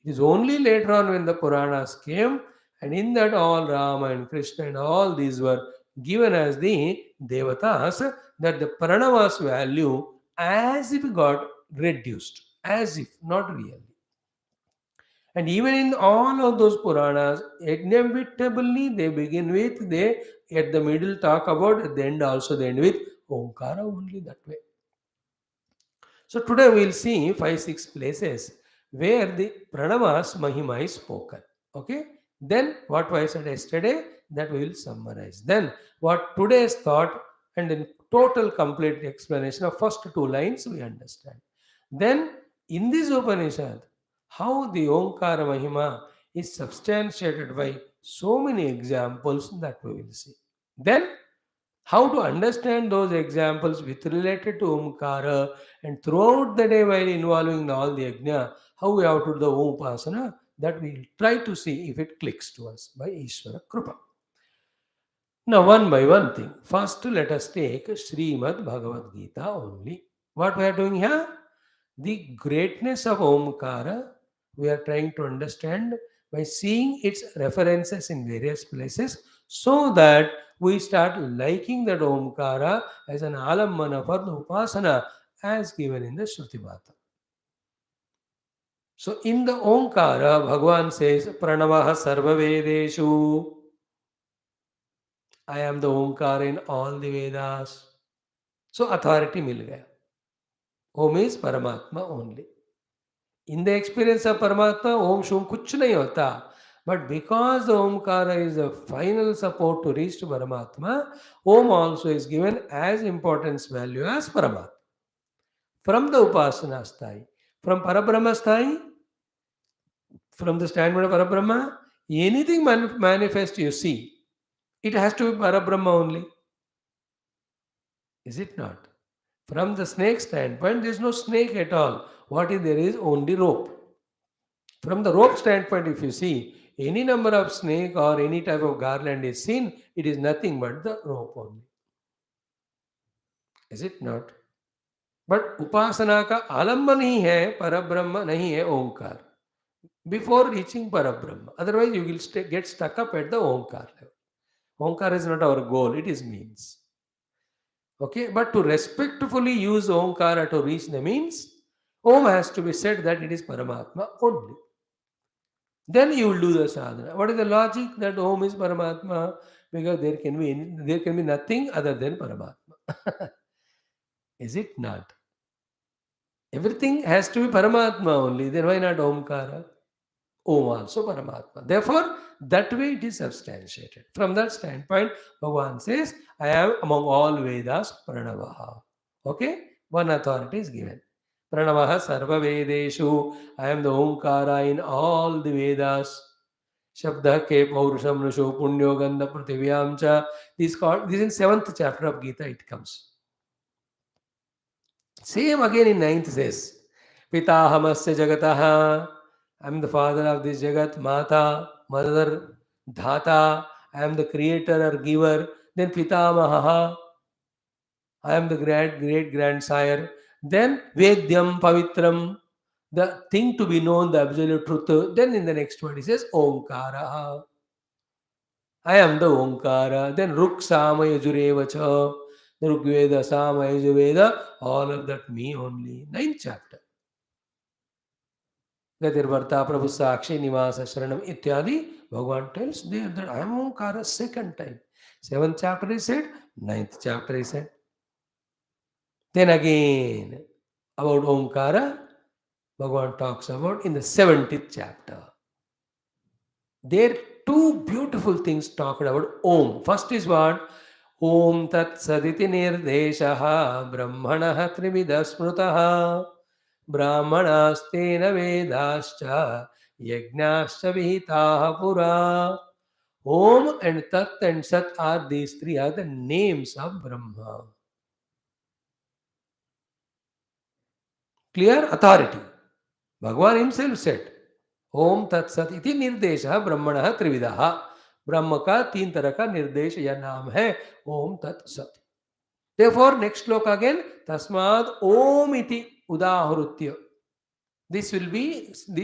It is only later on when the Puranas came, and in that all Rama and Krishna and all these were given as the Devatas, that the Pranava's value as if got reduced, as if, not really. And even in all of those Puranas, inevitably they begin with, they at the middle talk about, at the end also they end with Omkara only, that way. So today we will see 5-6 places where the Pranavas Mahima is spoken. Okay? Then what I said yesterday, that we will summarize. Then what today's thought, and in total complete explanation of first 2 lines we understand. Then in this Upanishad, how the Omkara Mahima is substantiated by so many examples, that we will see. Then how to understand those examples with related to Omkara, and throughout the day while involving all the Yajna, how we have to do the Upasana, that we will try to see if it clicks to us by Ishvara Krupa. Now, one by one thing. First, let us take Shrimad Bhagavad Gita only. What we are doing here? The greatness of Omkara, we are trying to understand by seeing its references in various places, so that we start liking that Omkara as an alambana for the Upasana as given in the Shruti Bhata. So in the Omkara, Bhagavan says, Pranavaha Sarva Vedeshu. I am the Omkara in all the Vedas. So authority mil gaya. Om is Paramatma only. In the experience of Paramatma, Om Shum kuch nahi hota. But because the Omkara is the final support to reach to Paramatma, Om also is given as importance value as Paramatma. From the Upasana sthai. From Parabrahma sthai, from the standpoint of Parabrahma, anything manifest you see, it has to be Parabrahma only. Is it not? From the snake standpoint, there is no snake at all. What is there is only rope. From the rope standpoint, if you see, any number of snake or any type of garland is seen, it is nothing but the rope only. Is it not? But upasana का आलम्बन ही है, परब्रह्म नहीं है ओंकार. Before reaching Parabrahma. Otherwise, you will get stuck up at the Omkar level. Omkar is not our goal, it is means. Okay, but to respectfully use Omkara to reach the means, Om has to be said that it is Paramatma only. Then you will do the sadhana. What is the logic that Om is Paramatma? Because there can be nothing other than Paramatma. Is it not? Everything has to be Paramatma only. Then why not Omkara? Om also Paramatma. Therefore, that way it is substantiated. From that standpoint, Bhagavan says, I am among all Vedas Pranavaha. Okay? One authority is given. Pranavaha Sarva Vedeshu. I am the Omkara in all the Vedas. Shabda ke Paurusham Nusho Punyo Gandha Prativyam Cha. This is in 7th chapter of Gita it comes. Same again in 9th says, Pitahamasya Jagataha. I am the father of this Jagat, Mata, mother, Dhata. I am the creator or giver. Then Pitamaha. I am the great grandsire. Then Vedyam Pavitram, the thing to be known, the absolute truth. Then in the next one he says Omkara. I am the Omkara. Then Ruk Samayajurevacha. The Rugveda, Samayajurveda, all of that me only. 9th chapter. Gatirvarta Prabhu Sakshi Nivasa Sharanam Ityadi. Bhagavan tells there that I am Omkara second time. 7th chapter is said, 9th chapter is said. Then again about Omkara, Bhagavan talks about in the 70th chapter. There two beautiful things talked about Om. First is what? Om Tat Saditi Nirdeshaha Brahmanaha Trivida Smrutaha Brahmanastena Vedascha Yajnascha Vihitaha Pura. Om and Tat and Sat are these three are the names of Brahma. Clear? Authority. Bhagavan himself said, Om Tat Sat iti Nirdesha Brahmanaha Trividaha. ब्रह्म का 3 तरह का निर्देश या नाम है ओम तत् सत. Therefore, next श्लोक again, तस्माद ओम इति उदाहृत्य. This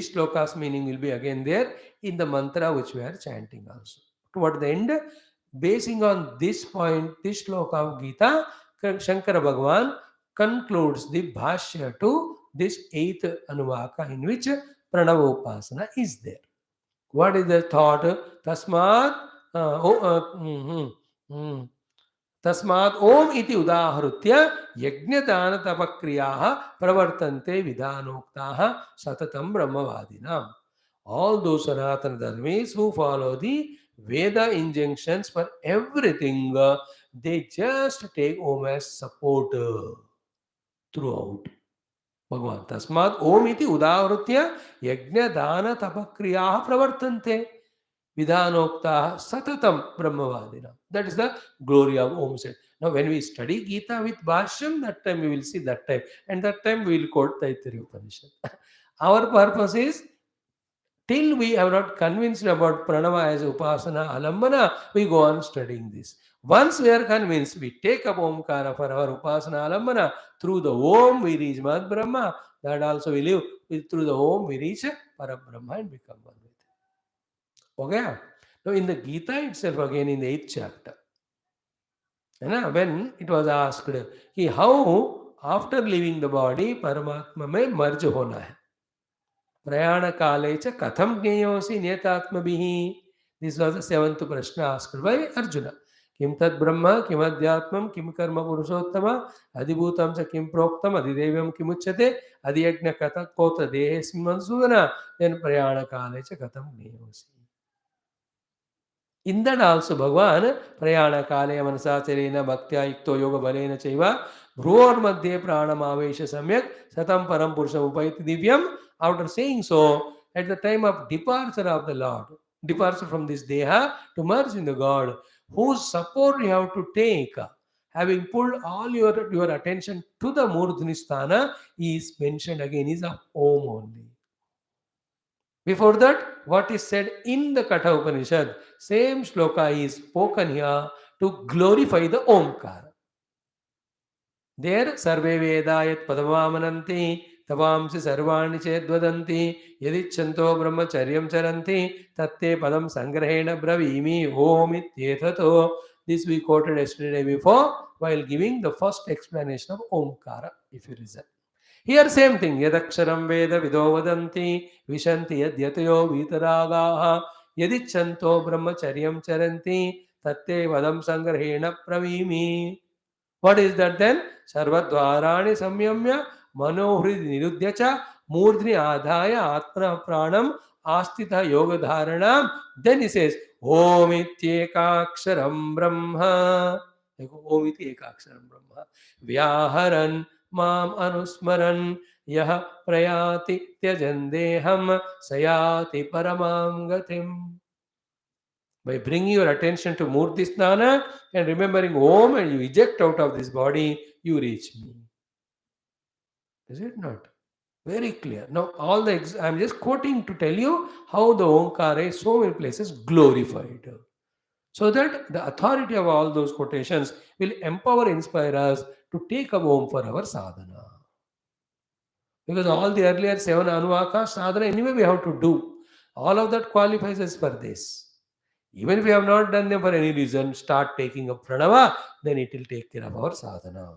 shloka's meaning will be again there in the mantra which we are chanting also. Toward the end, basing on this point, this shloka of Gita, Shankara Bhagavan concludes the Bhashya to this 8th Anuvaka in which Pranava Upasana is there. What is the thought? Tasmat Tasmat Om iti udaharutya yajnadana tapakriyaha pravartante vidhanoktaha satatam brahmavadinam. All those Sanatana Dharmis who follow the Veda injunctions for everything, they just take Om as support throughout. Bhagavan. Tasmat Om iti udaharutya yajnadana tapakriyaha pravartante. Vidhanokta satatam brahmavadina. That is the glory of Om said. Now, when we study Gita with Bhashyam, that time we will see that time. And that time we will quote Taittiriya Upanishad. Our purpose is, till we have not convinced about Pranava as Upasana, Alambana, we go on studying this. Once we are convinced, we take up Omkara for our Upasana, Alambana. Through the Om, we reach Mad Brahma. That also we live. Through the Om, we reach Parabrahma and become one with it. Okay. Now in the Gita itself, again in the 8th chapter, when it was asked, how after leaving the body, Paramatma mein merge hona hai. Prayana kale cha katham jnayosi niyatatma bihi. This was the 7th prashna asked by Arjuna. Kim tad Brahma, kim adhyatmam, kim karma purushottama, adibhutam cha kim proktam, adidevyam kim uchyate, adiyajna kata kota dehesmi mansudana, then prayana kale cha katam neyosi. In that also Bhagavan prayana kale manasacharena bhaktya yukto yoga balena chaiva bhruvar madhye pranamavesha samyak satam param purusham upayati divyam. After saying so, at the time of departure of the Lord, departure from this deha to merge in the God, whose support you have to take, having pulled all your attention to the Murdhini Sthana, is mentioned again is of Om only. Before that, what is said in the Katha Upanishad, same shloka is spoken here to glorify the Omkara. There, Sarve Vedayat Padavamananti, Tavamsi Sarvani Chedvadanti, Yadichanto Brahmacharyam Charanti, Tatte Padam Sangrahena Bravimi, Om Ityetato. This we quoted yesterday before while giving the first explanation of Omkara, if you listen. Here same thing, yadaksharam veda vido vadanti, vishanti yadyatayo vitaragaha, yadichanto brahmacharyam charanti, tatte vadam sangrahena pravimi. What is that then? Sarvadvarani samyamya, manohrid nirudhyacha, murdhni adhaya atmana pranam, astita yoga dharanam. Then he says, Om ityekaksharam brahma. Om ityekaksharam brahma. Vyaharan माम अनुस्मरन् यः प्रयाति त्यजन्देहं सयाति परमां गतिम्. By bringing your attention to Murti Snana and remembering Om and you eject out of this body, you reach me. Is it not? Very clear. Now, all the I'm just quoting to tell you how the Omkara is so many places glorified. So that the authority of all those quotations will empower, inspire us to take up Om for our sadhana. Because all the earlier 7 Anuvaka sadhana anyway we have to do. All of that qualifies us for this. Even if we have not done them for any reason, start taking up pranava, then it will take care of our sadhana.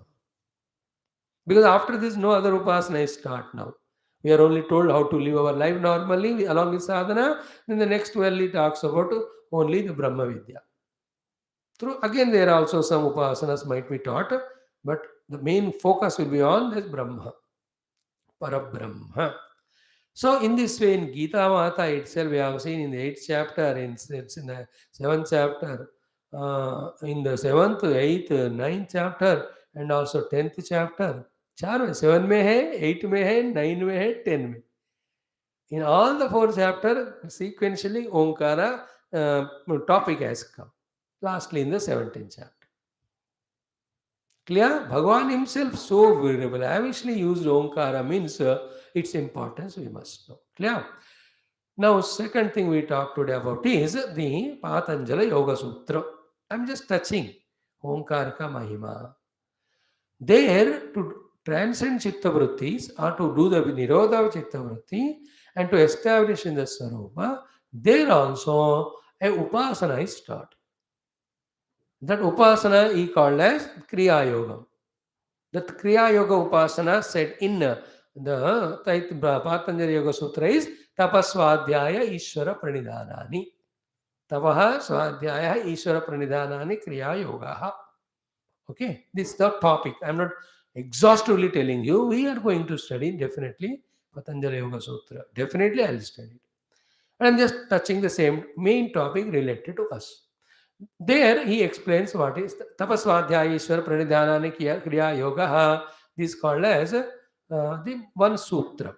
Because after this, no other upasana is start now. We are only told how to live our life normally along with sadhana. Then the next he talks about only the Brahma Vidya. Again, there are also some upasanas might be taught, but the main focus will be on this Brahma. Parabrahma. So, in this way, in Gita Mata itself, we have seen in the 8th chapter, in the 7th chapter, in the 7th, 8th, 9th chapter, and also 10th chapter. 7 में है, 8 में है, 9 में है, 10 में. In all the 4 chapters, sequentially, Omkara topic has come. Lastly, in the 17th chapter. Clear? Bhagavan himself so lavishly used Omkara means its importance we must know. Clear? Now, second thing we talk today about is the Patanjali Yoga Sutra. I'm just touching Omkara ka Mahima. There, to transcend Chitta Vrittis or to do the Nirodha of Chitta Vritti and to establish in the Sarupa, there also a Upasana is taught. That Upasana is called as Kriya Yoga. That Kriya Yoga Upasana said in the Patanjali Yoga Sutra is Tapasvadhyaya Ishvara Pranidhanani. Tapaha Swadhyaya Ishvara Pranidhanani Kriya Yoga. Okay, this is the topic. I am not exhaustively telling you. We are going to study definitely Patanjali Yoga Sutra. Definitely I will study it. I am just touching the same main topic related to us. There he explains what is Tapasvadhyaya Ishvara Pranidhanani Kriya Yoga. This is called as the one sutra.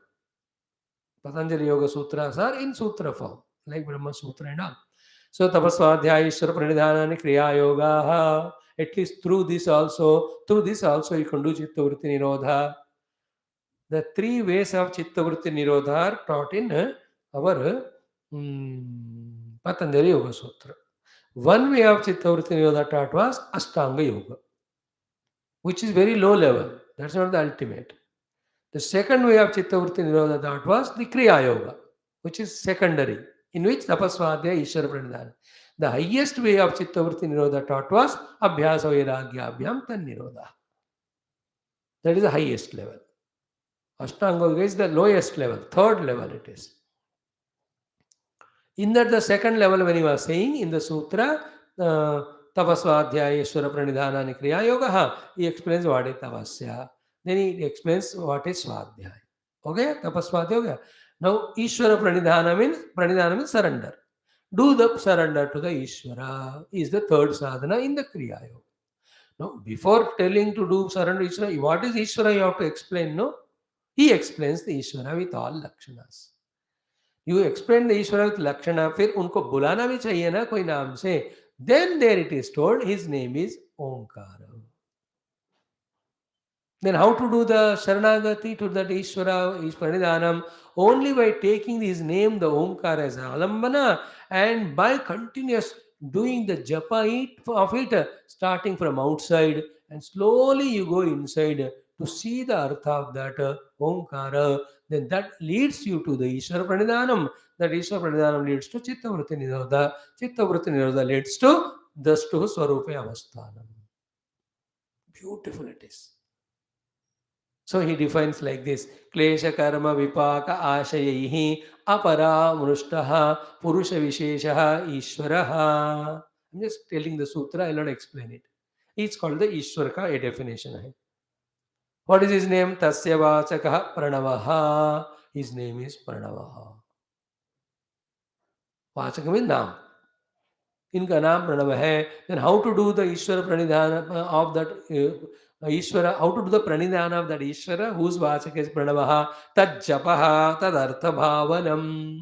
Patanjali Yoga Sutras are in sutra form, like Brahma Sutra and all. So Tapasvadhyaya Ishvara Pranidhanani Kriya Yoga. At least through this also you can do Chitta Vritti Nirodha. The 3 ways of Chitta Vritti Nirodha are taught in our Patanjali Yoga Sutra. One way of Chitta Vritti Nirodha taught was Ashtanga Yoga, which is very low level. That's not the ultimate. The second way of Chitta Vritti Nirodha taught was the Kriya Yoga, which is secondary, in which Tapasvadhyaya Ishvara Pranidhana. The highest way of Chitta Vritti Nirodha taught was Abhyasa Vairagya Abhyam Tan Nirodha. That is the highest level. Ashtanga Yoga is the lowest level, third level it is. In that the second level when he was saying in the sutra, Tapasvadhyayeshwara pranidhanani kriya yoga. He explains what is tapasya. Then he explains what is swadhyaya. Okay, tapasvadhyaya ho gaya. Now Ishwara pranidhana means surrender. Do the surrender to the Ishvara is the third sadhana in the kriya yoga. Now, before telling to do surrender Ishvara, what is Ishvara you have to explain, no? He explains the Ishvara with all lakshanas. You explain the Ishvara with lakshana, फिर उनको बुलाना भी चाहिए ना कोई नाम से. Then there it is told his name is Omkara. Then how to do the Sharanagati to that Ishvara, Ishvaranidhanam? Only by taking his name, the Omkara as Alambana, and by continuous doing the japa of it, starting from outside, and slowly you go inside to see the artha of that Omkara, then that leads you to the Ishvara Pranidhanam. That Ishvara Pranidhanam leads to Chitta Vritti Nirodha. Chitta Vritti Nirodha leads to thus to Swarupe Avasthanam. Beautiful it is. So he defines like this: Klesha karma vipaka ashayaihi apara mrushtaha purusha visheshaha ishvaraha. I'm just telling the sutra, I'll not explain it. It's called the Ishwar ka a definition hai. What is his name? Tasya vachakaha pranavaha. His name is Pranavaha. Vachaka means naam. इनका नाम प्रणव है. Then how to do the Ishvara pranidhana of that Ishvara, how to do the pranidhana of that Ishvara whose vachaka is pranavaha? Tad japaha tad artha bhavanam.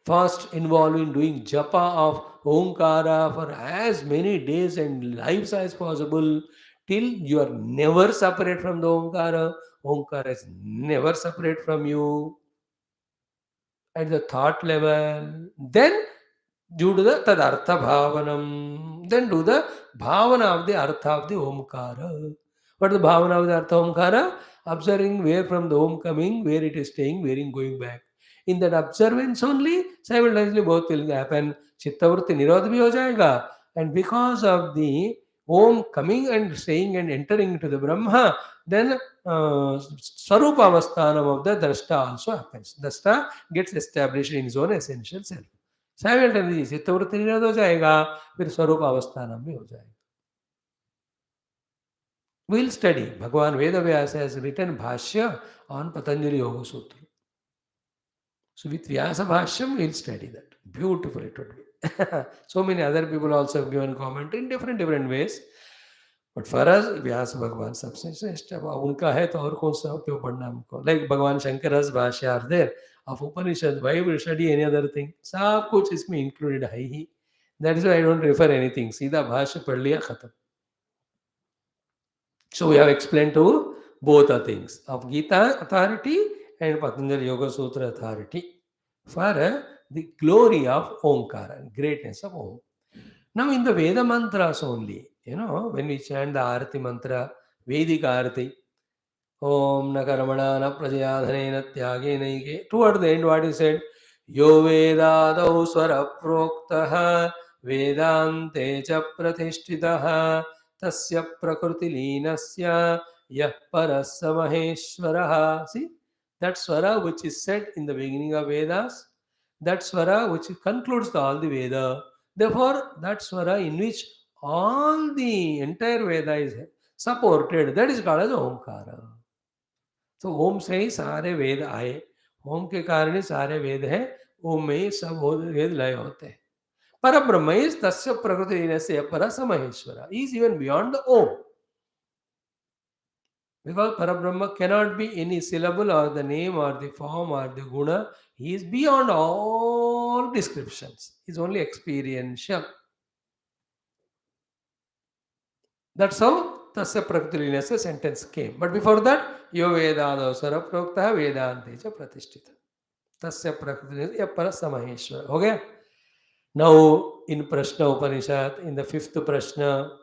First involved in doing japa of Omkara for as many days and lives as possible till you are never separate from the Omkara. Omkara is never separate from you at the thought level. Then do the tadartha bhavanam. Then do the bhavana of the artha of the Omkara. What is the bhavana of the artha Omkara? Observing where from the Om coming, where it is staying, where it going back. In that observance only, simultaneously both will happen. Chittavritti nirodha bhi ho jayega. And because of the Om coming and staying and entering into the Brahma, then Swarupa Avasthanam of the Drashta also happens. Drashta gets established in his own essential self. Simultaneously चित्तवृत्ति निरोध हो जाएगा, फिर स्वरूप अवस्थानम भी हो जाएगा. We'll study. Bhagavan Vedavyasa has written Bhashya on Patanjali Yoga Sutra. So with Vyasa Bhashyam, we'll study that. Beautiful it would be. So many other people also have given commentary in different ways. But for us, Vyasa Bhagavan सबसे श्रेष्ठ है. उनका है तो और कौन सा क्यों पढ़ना हमको? Like Bhagavan Shankara's Bhashya are there. Of Upanishad, why we study any other thing? सब कुछ इसमें included है ही. That is why I don't refer anything. सीधा भाष्य पढ़ लिया खत्म. So we have explained to both the things of Gita authority and Patanjali Yoga Sutra authority for the glory of Omkara, greatness of Om. Now in the Veda mantras only, when we chant the Arati mantra, Vedic Arati, Om na karmana na prajayadhane na tyage naike. Toward the end, what is said? Yo vedadau swara proktaha vedante cha pratishtitaha tasya prakriti linasya yah parasya maheshwaraha. See, that swara which is said in the beginning of Vedas, that swara which concludes all the Veda. Therefore, that swara in which all the entire Veda is supported, that is called as Omkara. तो ओम से ही सारे वेद आए. ओम के कारण ही सारे वेद हैं. ओम में ही सब वेद लय होते हैं. पर ब्रह्म इज तस्य प्रकृति से पर Maheshwar is even beyond the Om. Because Parabrahma cannot be any syllable or the name or the form or the guna. He is beyond all descriptions. He is only experiential. That's how Tasya Prakriti sentence came. But before that, Yo Vedada Saraprokta Vedante Cha Pratishtita. Tasya Prakriti Parasa Maheshwara. Okay? Now, in Prashna Upanishad, in the fifth Prashna,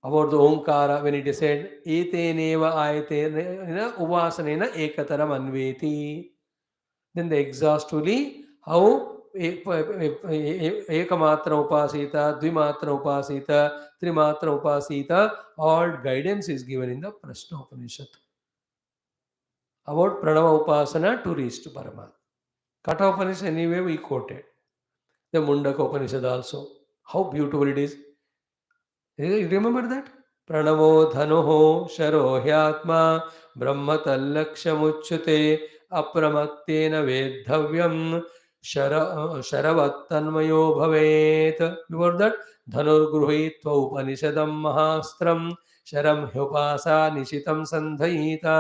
about the Omkara, when it is said, Ete neva ayate uvasanena ekataram anveti. Then they exhaustively, how Ekamatra Upasita, Dvimatra Upasita, Trimatra Upasita, all guidance is given in the Prashna Upanishad. About Pranava Upasana to reach to Paramatma. Katha Upanishad anyway we quoted. The Mundaka Upanishad also. How beautiful it is. You remember that? Pranavo dhanoho sharo hyatma brahmatallakshyamuchyate apramatena vedhavyam sharavattanmayo bhavet. Before that, dhanur gruhitva upanishadam mahastram sharam hyupasa nishitam sandhayita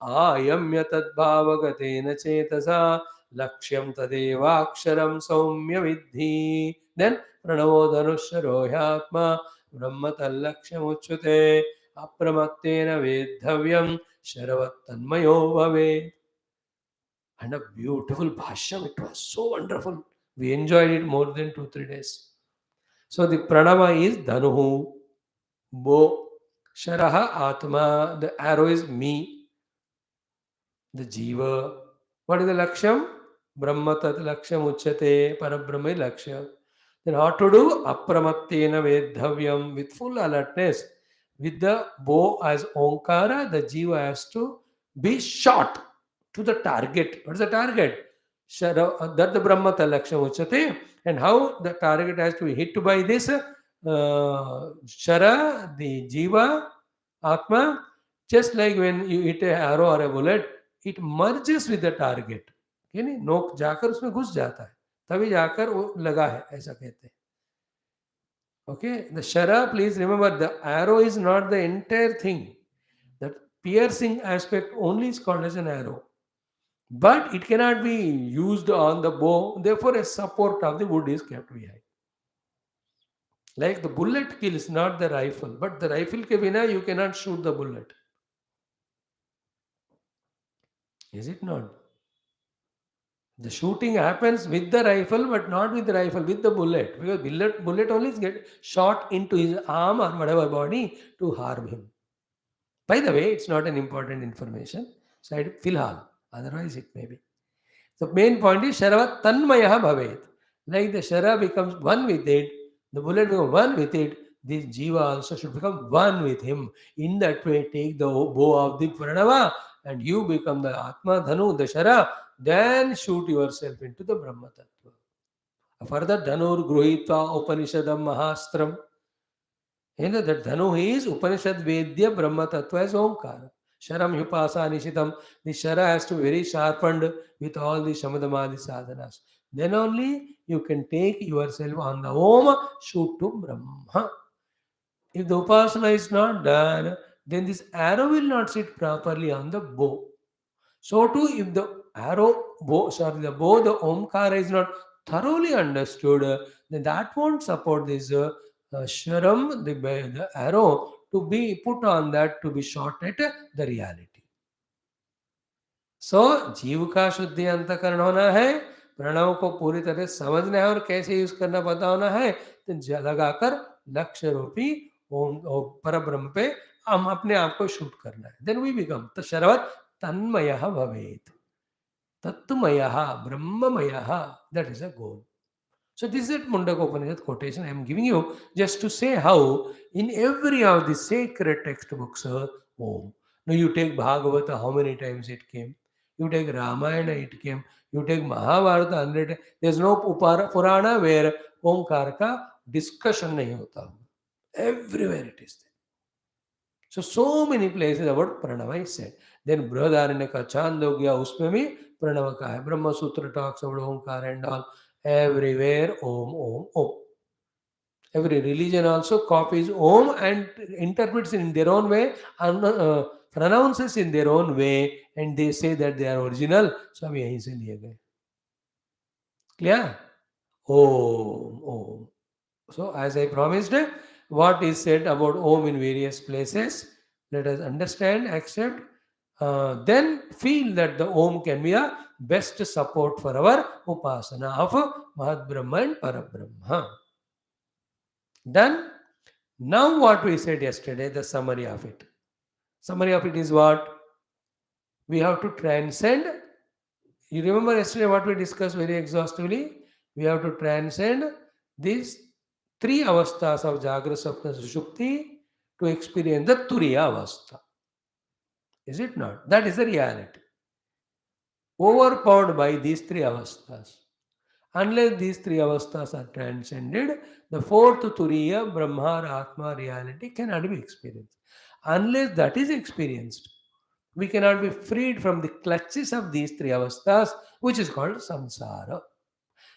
ayamya tadbhavagatena chetasa lakshyam tadevaksharam saumya vidhi. Then pranavo dhanusharo hyatma ब्रह्मतल्लक्ष्यमुच्युते अप्रमत्तेन वेद्धव्यं शरवत्तन्मयो भवेत्. And a beautiful Bhashyam, it was so wonderful. We enjoyed it more than 2 3 days. So the pranava is dhanuhu, bo, sharaha atma, the arrow is me, the jiva. What is the laksham? Brahma tat laksham uchyate, parabrahma is lakshya. Then how to do? Apramattena vedhavyam, with full alertness. With the bow as Omkara, the jiva has to be shot to the target. What is the target? That the Brahma Talaksham Uchate. And how the target has to be hit by this Shara, the jiva, Atma. Just like when you hit a arrow or a bullet, it merges with the target. यानी नोक जाकर उसमें घुस जाता है, तभी जाकर वो लगा है, ऐसा कहते हैं. Okay, the shara, please remember, the arrow is not the entire thing. That piercing aspect only is called as an arrow, but it cannot be used on the bow. Therefore, a support of the wood is kept behind. Like the bullet kills, not the rifle, but the rifle ke bina you cannot shoot the bullet. Is it not? The shooting happens with the rifle, but not with the rifle, with the bullet. Because bullet only is get shot into his arm or whatever body to harm him. By the way, it's not an important information. So I filhal. Otherwise, it may be. The main point is Sharavat Tanmayaha Bhavet. Like the Shara becomes one with it, the bullet becomes one with it, this Jiva also should become one with him. In that way, take the bow of the Pranava and you become the Atma Dhanu, the Shara, then shoot yourself into the Brahma Tattva. Further, Dhanur Gruhitva Upanishadam Mahastram. You know that Dhanu is Upanishad Vedya Brahma Tattva is Omkara. Sharam Upasana Nishitam. The Shara has to be very sharpened with all the Shamadamadi sadhanas. Then only you can take yourself on the Om, shoot to Brahma. If the Upasana is not done, then this arrow will not sit properly on the bow. So too, if the the bow, the Omkara is not thoroughly understood, then that won't support this Sharam, the arrow, to be put on that to be shot at the reality. सो जीव का शुद्धि अंतकरण होना है, प्रणव को पूरी तरह समझना है और कैसे यूज करना पता होना है, तो लगाकर लक्ष्य रूपी ओम पर ब्रह्म पे हम अपने आप को शूट करना है. देन वी बिकम तो शरवत तन्मय भवेत, तत्वमय ब्रह्ममय, that is a goal. So this is Mundaka Upanishad quotation I am giving you just to say how in every of the sacred textbooks, Om. Now you take Bhagavata, how many times it came? You take Ramayana, it came. You take Mahabharata, 100. There's no Purana where Omkar ka discussion nahi hota. Everywhere it is there. So many places about Pranava is said. Then Brihadaranya ka Chandogya, usme bhi Pranava ka hai. Brahma Sutra talks about Omkar and all. Everywhere Om, Om, Om. Every religion also copies Om and interprets in their own way and pronounces in their own way, and they say that they are original. So हम यहीं से लिए गए. Clear? Om, Om. So as I promised, what is said about Om in various places, let us understand, accept, then feel that the Om can be a best support for our Upasana of Mahat Brahma and Parabrahma. Done? Now what we said yesterday, the summary of it. Summary of it is what? We have to transcend. You remember yesterday what we discussed very exhaustively? We have to transcend these three avasthas of Jagra, Sapna, Sushupti to experience the Turiya avastha. Is it not? That is the reality. Overpowered by these three avasthas. Unless these three avasthas are transcended, the fourth turiya, Brahma or Atma reality cannot be experienced. Unless that is experienced, we cannot be freed from the clutches of these three avasthas, which is called samsara.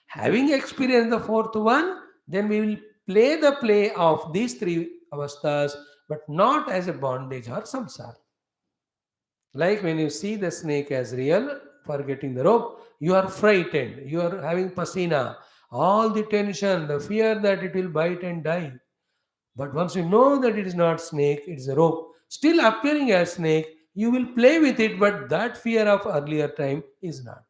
Having experienced the fourth one, then we will play the play of these three avasthas, but not as a bondage or samsara. Like when you see the snake as real, forgetting the rope, you are frightened, you are having pasina, all the tension, the fear that it will bite and die. But once you know that it is not snake, it is a rope, still appearing as snake, you will play with it, but that fear of earlier time is not.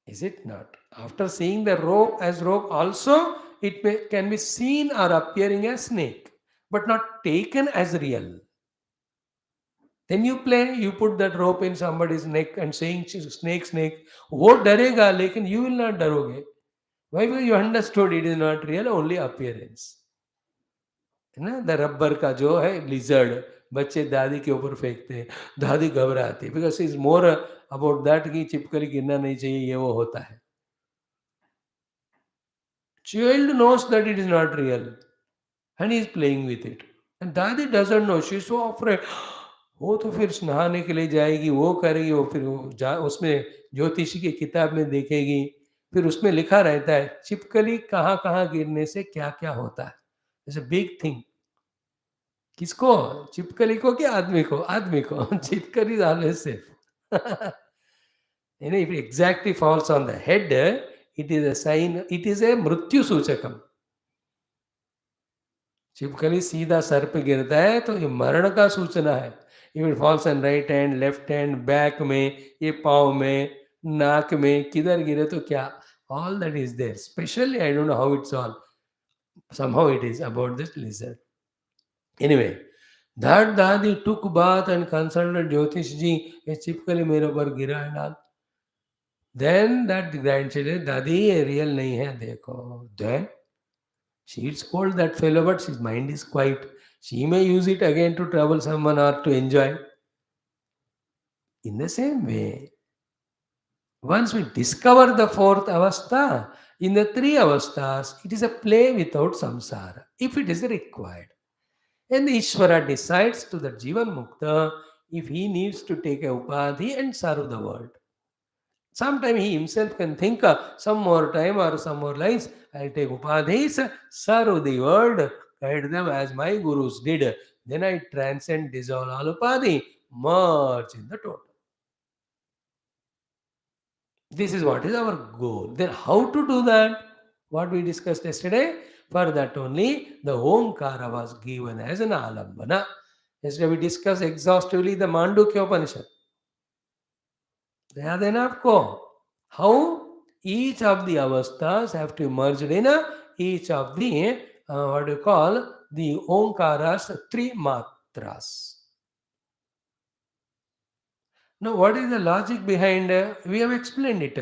Is it not? After seeing the rope as rope, also can be seen or appearing as snake, but not taken as real. Then you play, you put that rope in somebody's neck and saying snake, snake. वो डरेगा लेकिन you will not डरोगे. Why? Because you understood it is not real, only appearance. है ना? The rubber का जो है lizard, बच्चे दादी के ऊपर फेंकते हैं, दादी घबराती है. Because is more about that कि चिपकली गिरना नहीं चाहिए, ये वो होता है. Child knows that it is not real and he is playing with it. And दादी doesn't know, she is so afraid. वो तो फिर नहाने के लिए जाएगी, वो करेगी, वो फिर उसमें ज्योतिषी की किताब में देखेगी, फिर उसमें लिखा रहता है छिपकली कहाँ कहाँ गिरने से क्या क्या होता है. It's a big thing. किसको? छिपकली को कि आदमी को? आदमी को. छिपकली is always safe. If it exactly falls on the head, it is a sign, it is a मृत्यु सूचकम. छिपकली सीधा सर पे गिरता है तो ये मरण का सूचना है. If it falls on right hand, left hand, back में, ये पाँव में, नाक में, किधर गिरे तो क्या, all that is there. Specially I don't know how it's all, somehow it is about this lizard. Anyway, that दादी took bath and consulted ज्योतिष जी, ये छिपकली मेरे ऊपर गिरा है ना. Then that grandchildren, दादी ये रियल नहीं है देखो. Then she scold that fellow, but his mind is quiet. She may use it again to trouble someone or to enjoy. In the same way, once we discover the fourth avastha, in the three avasthas, it is a play without samsara, if it is required. And the Ishvara decides to the Jivan Mukta if he needs to take a upadhi and serve the world. Sometime he himself can think some more time or some more lives, I'll take upadhis, serve the world, guide them as my gurus did. Then I transcend, dissolve all upadhi, merge in the total. This is what is our goal. Then how to do that? What we discussed yesterday? For that only the Omkara was given as an alambana. Yesterday we discussed exhaustively the Mandukya Upanishad. याद है ना आपको? How each of the avasthas have to merge in each of the what do you call the Omkaras, three matras. Now, what is the logic behind? We have explained it.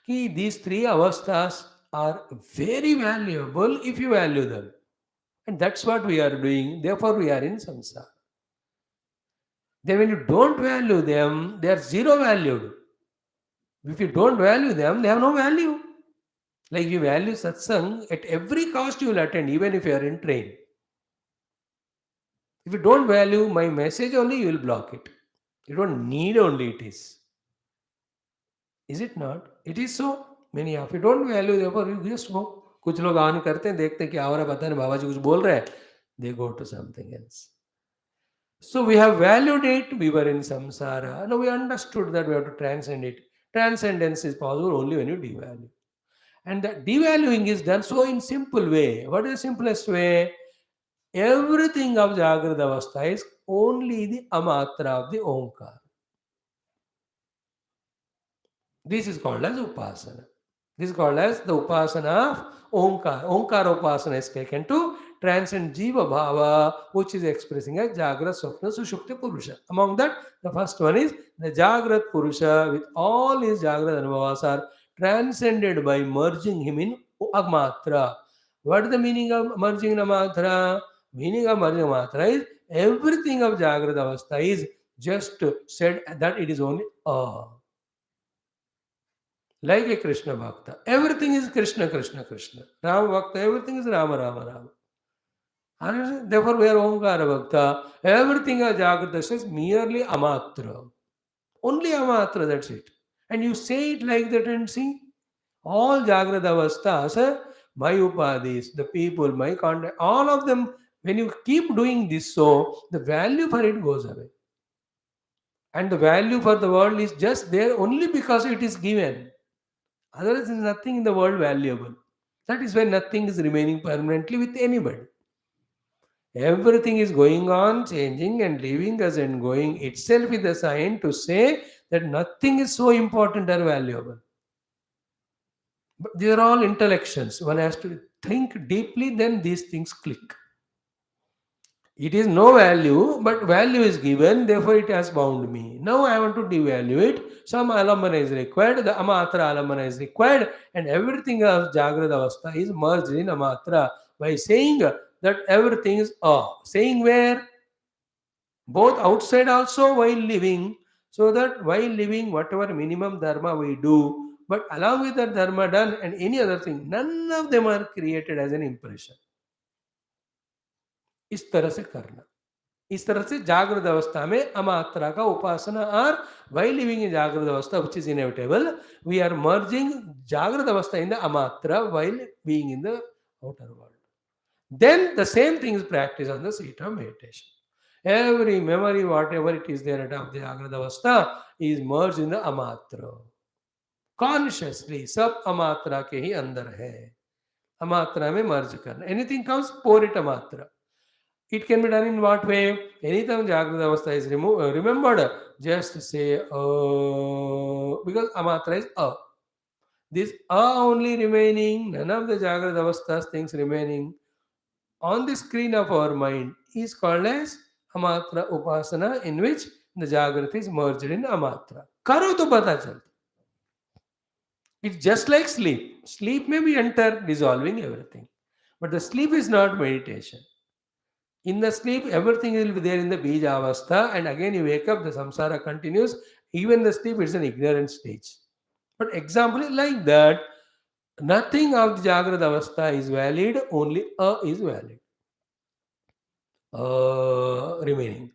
These three avasthas are very valuable if you value them, and that's what we are doing. Therefore, we are in samsara. Then, when you don't value them, they are zero valued. If you don't value them, they have no value. Like you value satsang, at every cost you will attend, even if you are in train. If you don't value my message only, you will block it. You don't need only it is. Is it not? It is so. Many of you don't value, therefore you just go. कुछ लोग on करते हैं, देखते हैं क्या हो रहा है, पता नहीं बाबा जी कुछ बोल रहे हैं. They go to something else. So we have valued it, we were in samsara. Now we understood that we have to transcend it. Transcendence is possible only when you devalue. And that devaluing is done so in simple way. What is the simplest way? Everything of Jagrada Avastha is only the Amatra of the Omkara. This is called as Upasana. This is called as the Upasana of Omkara. Omkara Upasana is taken to transcend Jiva Bhava, which is expressing as Jagrat, Swapna, Sushupti Purusha. Among that, the first one is the Jagrat Purusha with all his Jagrat Anubhavas are transcended by merging him in Amatra. What is the meaning of merging in Amatra? Meaning of merging Amatra is everything of Jagrat Avastha is just said that it is only a. like a Krishna Bhakta. Everything is Krishna, Krishna, Krishna. Rama Bhakta, everything is Rama, Rama, Rama. And therefore, we are Omkara Bhakta. Everything is Jagrata says merely Amatra. Only Amatra, that's it. And you say it like that and see. All Jagrata Avasthas, my Upadis, the people, my contact, all of them, when you keep doing this so, the value for it goes away. And the value for the world is just there only because it is given. Otherwise, there is nothing in the world valuable. That is why nothing is remaining permanently with anybody. Everything is going on, changing and leaving us and going itself is a sign to say that nothing is so important or valuable. But they are all intellections. One has to think deeply, then these things click. It is no value, but value is given, therefore it has bound me. Now I want to devalue it. Some alamana is required, the Amatra alamana is required, and everything of Jagrada Avastha is merged in Amatra by saying that everything is saying where? Both outside also while living, so that while living, whatever minimum dharma we do, but along with that dharma done and any other thing, none of them are created as an impression. इस तरह से करना इस तरह से जागृत अवस्था में अमात्रा का उपासना और while living in जागृत अवस्था which is inevitable we are merging जागृत अवस्था in the amatra while being in the outer world. Then the same thing is practiced on the seat of meditation. Every memory whatever it is there of the जागृत अवस्था is merged in the amatra. Consciously सब अमात्रा के ही अंदर है. अमात्रा में merge करना. Anything comes pour it amatra. It can be done in what way? Anytime Jagrata Avastha is remembered, just say because Amatra is This only remaining, none of the Jagrata Avasthas things remaining on the screen of our mind is called as Amatra Upasana, in which the Jagrata is merged in Amatra. Karo to pata chalta. It's just like sleep. Sleep may be enter dissolving everything. But the sleep is not meditation. In the sleep, everything will be there in the Bija Avastha, and again you wake up, the samsara continues. Even the sleep is an ignorant stage. But example is like that, nothing of the Jagrata Avastha is valid, only is valid. Remaining.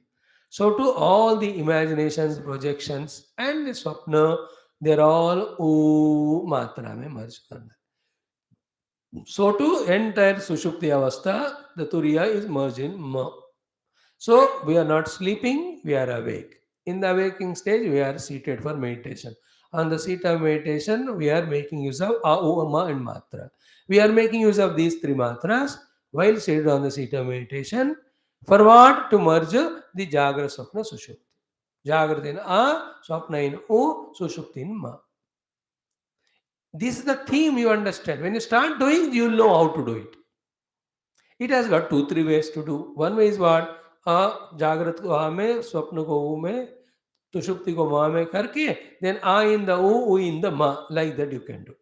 So to all the imaginations, projections, and the swapna, they're all matra mein merge karna. So to entire Sushupti Avastha, the Turiya is merged in Ma. So we are not sleeping, we are awake. In the waking stage, we are seated for meditation. On the seat of meditation, we are making use of Ama and Matra. We are making use of these three matras while seated on the seat of meditation. For what? To merge the Jagra Swapna Sushupti. Jagrata in A, Swapna in U, Sushupti in Ma. This is the theme you understand. When you start doing, you will know how to do it. It has got 2-3 ways to do. One way is what? जागृत को आ में स्वप्न को ऊ में सुषुप्ति को मा में करके then uh in the u in the ma, like that you can do.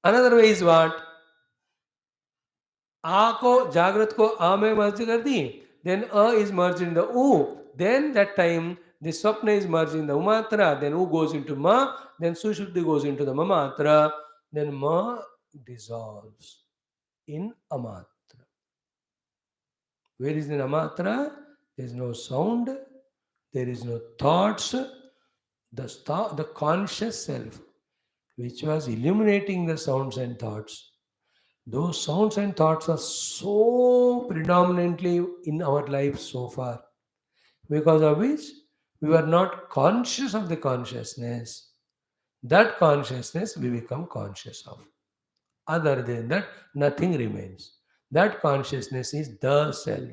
Another way is what? आ को जागृत को आ में merge कर दी, then a is merged in the u, then that time the swapna is merged in the umatra, then u goes into ma, then sushupti goes into the mamatra, then ma dissolves in amatra. Where is the amatra? There is no sound, there is no thoughts. The conscious self, which was illuminating the sounds and thoughts, those sounds and thoughts are so predominantly in our lives so far, because of which we were not conscious of the consciousness. That consciousness we become conscious of. Other than that, nothing remains. That consciousness is the self,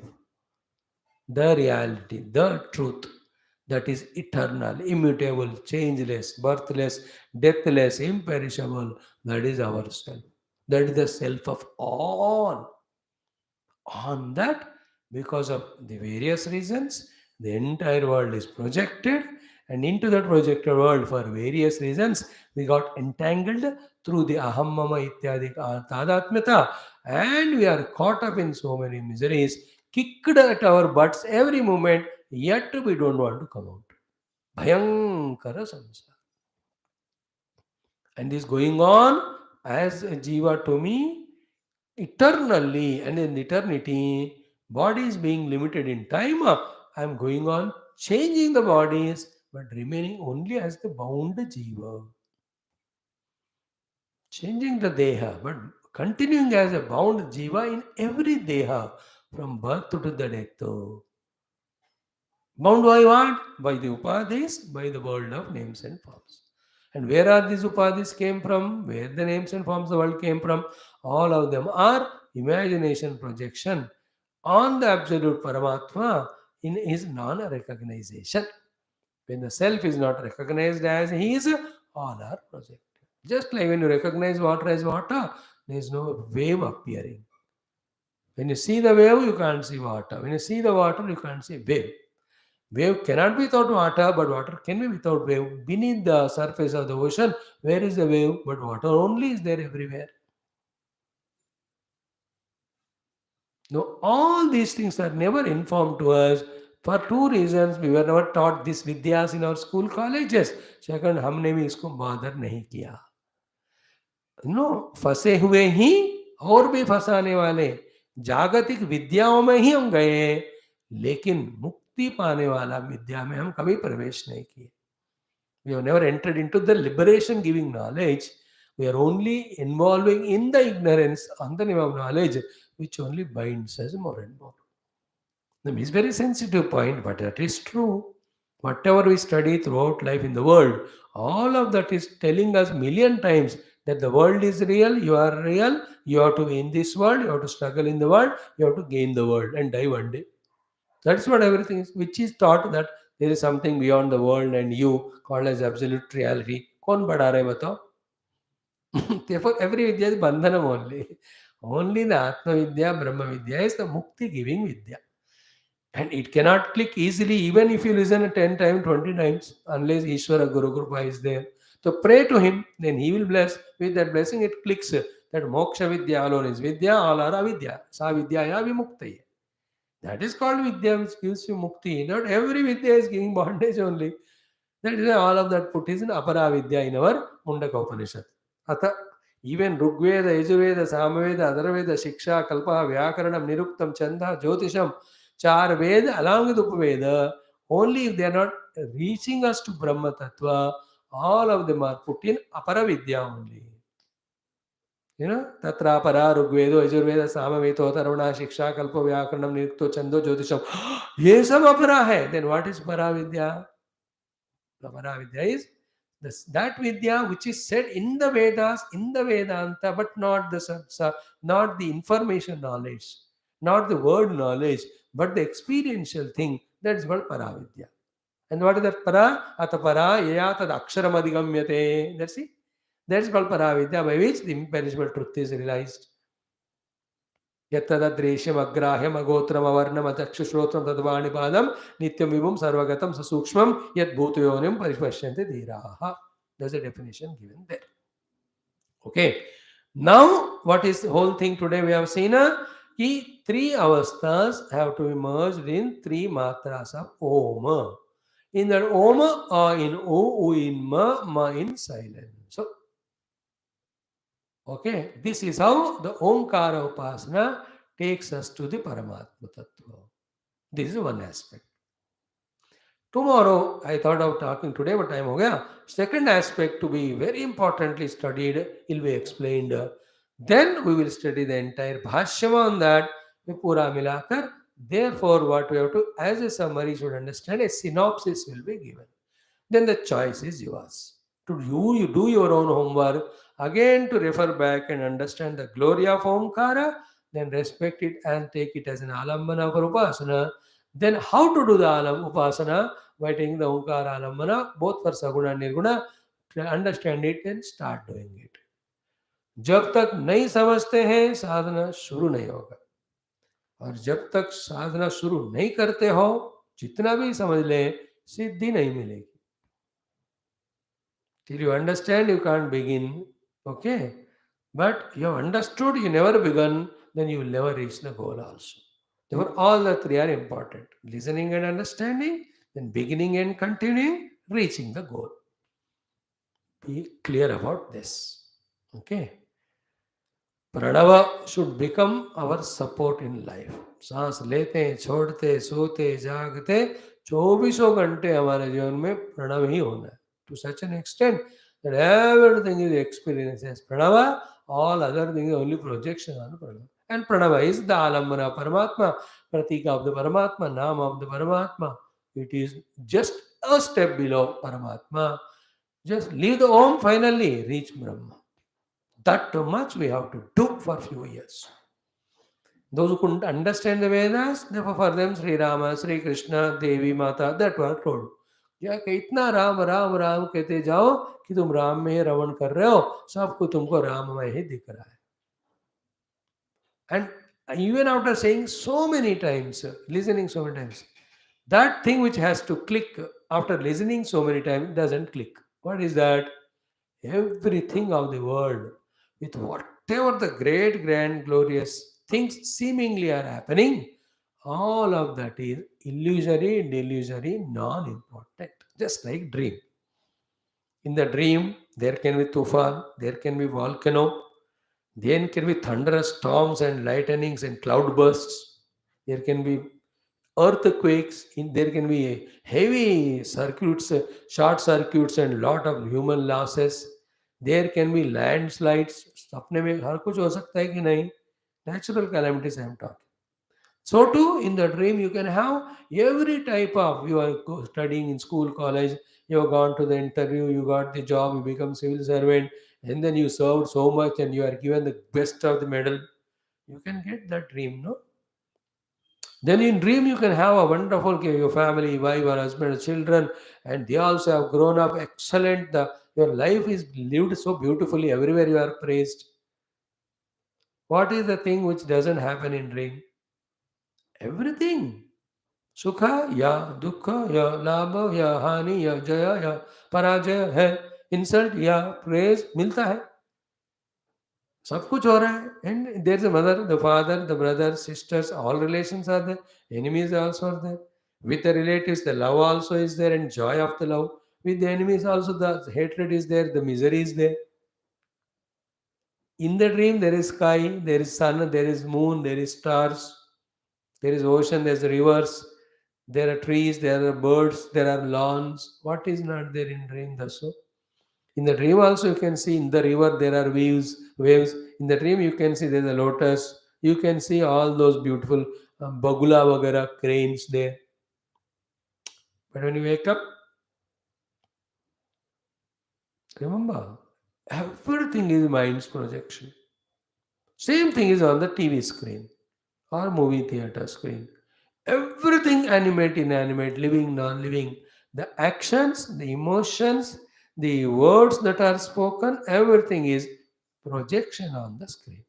the reality, the truth that is eternal, immutable, changeless, birthless, deathless, imperishable. That is our self. That is the self of all. On that, because of the various reasons, the entire world is projected, and into that projected world, for various reasons, we got entangled through the aham mama ityadi tadatmata, and we are caught up in so many miseries, kicked at our butts every moment, yet we don't want to come out. Bhayankara samsara. And this going on as a jiva to me eternally, and in eternity, body is being limited in time. I am going on changing the bodies, but remaining only as the bound jiva. Changing the deha, but continuing as a bound jiva in every deha, from birth to the death. Bound by what? By the upadhis, by the world of names and forms. And where are these upadhis came from? Where the names and forms of the world came from? All of them are imagination projection on the absolute Paramatma in his non-recognition. When the self is not recognized as he is, all are projected. Just like when you recognize water as water, there is no wave appearing. When you see the wave, you can't see water. When you see the water, you can't see wave. Wave cannot be without water, but water can be without wave. Beneath the surface of the ocean, where is the wave? But water only is there everywhere. No, all these things are never informed to us for two reasons. We were never taught this vidyas in our school colleges. Second, हमने भी इसको bother नहीं किया. No फंसे हुए ही और भी फंसाने वाले जागतिक विद्याओं में ही हम गए हैं, लेकिन मुक्ति पाने वाला विद्या में हम कभी प्रवेश नहीं किए. We have never entered into the liberation giving knowledge. We are only involving in the ignorance on the name of knowledge, which only binds us more and more. It's a very sensitive point, but that is true. Whatever we study throughout life in the world, all of that is telling us million times that the world is real, you are real, you have to be in this world, you have to struggle in the world, you have to gain the world and die one day. That's what everything is, which is taught that there is something beyond the world and you called as absolute reality. कौन पढ़ा रहा है बताओ? Therefore, every vidya is bandhanam only. Only the Atma Vidya, Brahma Vidya is the mukti giving Vidya. And it cannot click easily, even if you listen 10 times, 20 times, unless Ishvara Guru Krupa is there. So pray to him, then he will bless. With that blessing, it clicks that Moksha Vidya alone is Vidya, all are Avidya. Sa Vidya ya vimukti. That is called Vidya, which gives you mukti. Not every Vidya is giving bondage only. That is why all of that put is in Apara Vidya in our Mundaka Upanishad. Atha, even Rigveda, Yajurveda, Samaveda, Atharvaveda, Siksha, Kalpa, Vyakaranam, Niruktam, Chanda, Jyotisham, Char Veda, along with Upaveda, only if they are not reaching us to Brahma Tattva, all of them are put in Apara Vidya only. You know, Tatra Para, Rigvedo, Yajurveda, Samaveto, Tarvana, Siksha, Kalpa, Vyakaranam, Nirukto, Chando, Jyotisham. ये सब अपरा है. Then what is para vidya? The para vidya is this, that vidya which is said in the Vedas, in the Vedanta, but not not the information knowledge, not the word knowledge, but the experiential thing. That is called para vidya. And what is that para? Atapara yaya tad aksharam adhigamyate. That's it. That's called para vidya, by which the imperishable truth is realized. यत्तद्रेश्यम अग्राह्यम अगोत्रम अवर्णम अचक्षुश्रोत्रम तद्वाणिपादम नित्यम विभुम सर्वगतम सूक्ष्मम यद्भूतयोनिम परिपश्यन्ते धीराः. There's a definition given there. Okay. Now, what is the whole thing today we have seen? Ki three avasthas have to be merged in three matras of Om. In that Om, A in O, U in Ma in silence. So, okay, this is how the OMKARA Upasana takes us to the Paramatma Tattva. This is one aspect. Tomorrow, I thought of talking today, but time ho gaya. Second aspect to be very importantly studied will be explained. Then we will study the entire Bhashyam on that. Pura milakar. Therefore, what we have to, as a summary, should understand, a synopsis will be given. Then the choice is yours. You do your own homework, again to refer back and understand the glory of Omkara, then respect it and take it as an alambana for Upasana. Then how to do the Upasana? By taking the Omkara alambana, both for Saguna and Nirguna, to understand it and start doing it. जब तक नहीं समझते हैं साधना शुरू नहीं होगा, और जब तक साधना शुरू नहीं करते हो, जितना भी समझ ले, सिद्धि नहीं मिलेगी. Till you understand, you can't begin. Okay? But you have understood, you never begun, then you will never reach the goal also. Therefore, all the three are important. Listening and understanding, then beginning and continuing, reaching the goal. Be clear about this. Okay. Pranava should become our support in life. सांस लेते छोड़ते सोते जागते 24 घंटे हमारे जीवन में प्रणव ही होना है. To such an extent that everything is experienced as pranava, all other things are only projection on pranava. And pranava is the alambana paramatma, pratika of the paramatma, nama of the paramatma. It is just a step below paramatma. Just leave the om, finally reach brahma. That much we have to do for few years. Those who couldn't understand the Vedas, therefore for them Sri Rama, Sri Krishna, Devi Mata, that were told. या कि इतना राम राम राम कहते जाओ कि तुम राम में ही रमण कर रहे हो, सबको तुमको राम में ही दिख रहा है. And even after saying so many times, listening so many times, that thing which has to click after listening so many times doesn't click. What is that? Everything of the world, with whatever the great, grand, glorious things seemingly are happening, all of that is illusory, delusory, non important. Just like dream. In the dream, there can be tufan, there can be volcano, there can be thunderous storms and lightnings and cloudbursts. There can be earthquakes. There can be heavy circuits, short circuits, and lot of human losses. There can be landslides. सपने में हर कुछ हो सकता है कि नहीं? Natural calamities I am talking. So too, in the dream, you can have every type of, you are studying in school, college, you have gone to the interview, you got the job, you become civil servant, and then you served so much and you are given the best of the medal. You can get that dream, no? Then in dream, you can have a wonderful your family, wife or husband, or children, and they also have grown up excellent. Your life is lived so beautifully, everywhere you are praised. What is the thing which doesn't happen in dream? Everything. Sukha ya, dukha ya, labha ya, hani ya, jaya ya, parajaya hai, insult ya, praise मिलता है. सब कुछ हो रहा है. And there's a mother, the father, the brothers, sisters, all relations are there. Enemies also are there. With the relatives, the love also is there and joy of the love. With the enemies also, the hatred is there, the misery is there. In the dream, there is sky, there is sun, there is moon, there is stars, there is ocean, there is rivers, there are trees, there are birds, there are lawns. What is not there in dream? That's so. In the dream also you can see in the river there are waves. In the dream you can see there's a lotus. You can see all those beautiful bagula vagara cranes there. But when you wake up, remember, everything is mind's projection. Same thing is on the TV screen or movie theater screen. Everything animate, inanimate, living, non-living. The actions, the emotions, the words that are spoken, everything is projection on the screen.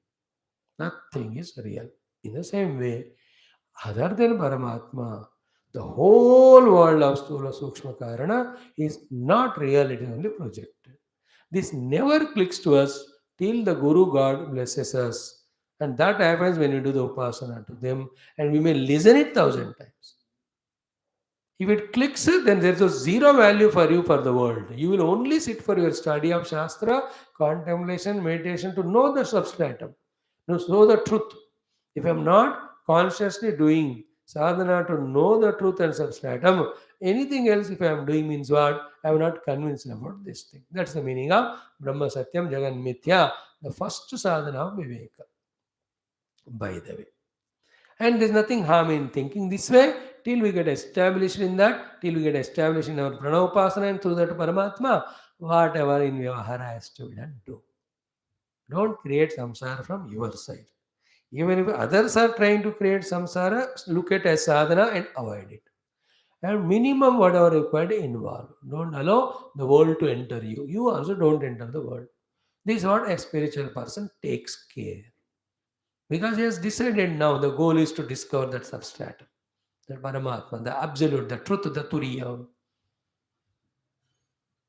Nothing is real. In the same way, other than Paramatma, the whole world of Stula Sukshma Karana is not real, it is only projected. This never clicks to us till the Guru God blesses us. And that happens when we do the Upasana to them, and we may listen it 1,000 times. If it clicks, then there's a zero value for you for the world. You will only sit for your study of Shastra, contemplation, meditation to know the substratum, to know the truth. If I'm not consciously doing sadhana to know the truth and substratum, anything else if I am doing means what? I am not convinced about this thing. That's the meaning of Brahma Satyam Jagan Mithya, the first sadhana of Viveka, by the way. And there's nothing harm in thinking this way till we get established in that, till we get established in our Pranavapasana and through that Paramatma, whatever in Vyavahara has to be done, do. Don't create samsara from your side. Even if others are trying to create samsara, look at as sadhana and avoid it. And minimum whatever required involve. Don't allow the world to enter you. You also don't enter the world. This is what a spiritual person takes care. Because he has decided now the goal is to discover that substratum, that Paramatma, the absolute, the truth, the Turiya.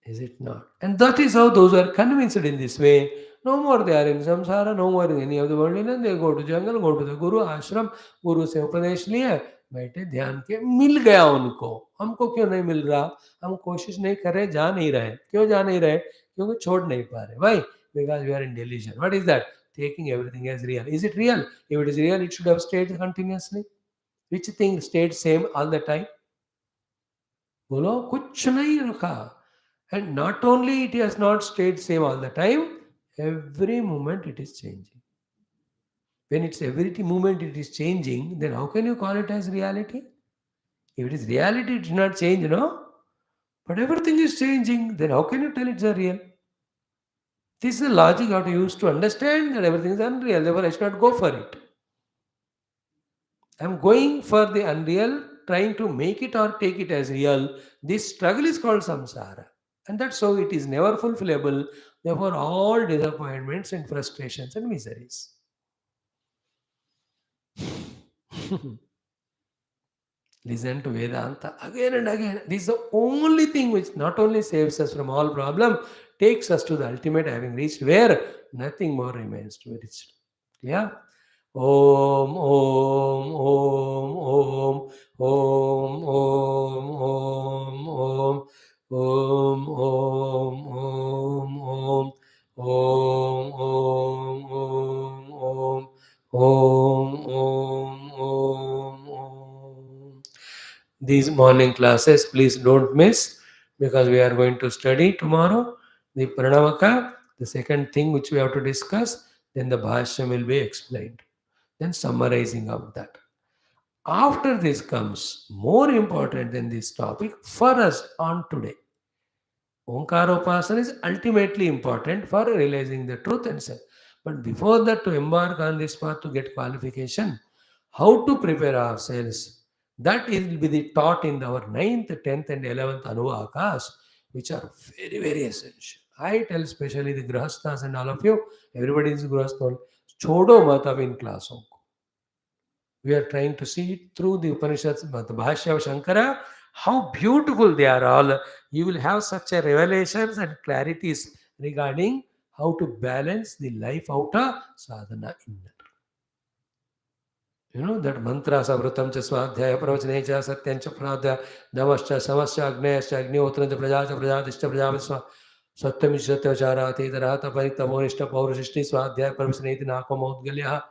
Is it not? And that is how those who are convinced in this way, no more they are in samsara, no more in any of the world, and they go to jungle, go to the Guru, ashram, Guru se upadesh liya, बैठे ध्यान के, मिल गया उनको, हमको क्यों नहीं मिल रहा? हम कोशिश नहीं कर रहे, जा नहीं रहे। क्यों जा नहीं रहे? क्योंकि छोड़ नहीं पा रहे। Why? Because we are in delusion. What is that? Taking everything as real. Is it real? If it is real, it should have stayed continuously. Which thing stayed same all the time? बोलो, कुछ नहीं रखा. And not only it has not stayed same all the time, every moment it is changing. When it's every moment it is changing, then how can you call it as reality? If it is reality, it does not change, no? But everything is changing, then how can you tell it's a real? This is the logic you have to use to understand that everything is unreal, therefore I should not go for it. I'm going for the unreal, trying to make it or take it as real. This struggle is called samsara. And that's how it is never fulfillable. Therefore, all disappointments and frustrations and miseries. Listen to Vedanta again and again. This is the only thing which not only saves us from all problem, takes us to the ultimate having reached where nothing more remains to be reached. Yeah? Om, Om, Om, Om, Om, Om, Om, Om, Om, Om, Om, Om, Om, Om, Om, Om, Om, Om. These morning classes, please don't miss, because we are going to study tomorrow the Pranavaka, the second thing which we have to discuss, then the Bhashyam will be explained. Then summarizing of that. After this comes more important than this topic for us on today. Omkara Upasana is ultimately important for realizing the truth and self. But before that, to embark on this path to get qualification, how to prepare ourselves, that will be the taught in our 9th, 10th, and 11th Anuvakas, which are very, very essential. I tell especially the Grahasthas and all of you, everybody is Grahastha, chodo mata in class. We are trying to see it through the Upanishads, the Bhashya of Shankara, how beautiful they are all. You will have such a revelations and clarities regarding how to balance the life outer, sadhana inner. You know that mantra savrutam cha swadhyaya pravachane cha satyam cha pradya namascha samascha agnayascha agnihotranja prajacha prajatishcha prajavisva satyam ishatyacharati tarata paritavonishta paurashishti swadhyaya pravachaneti nakamodgalya.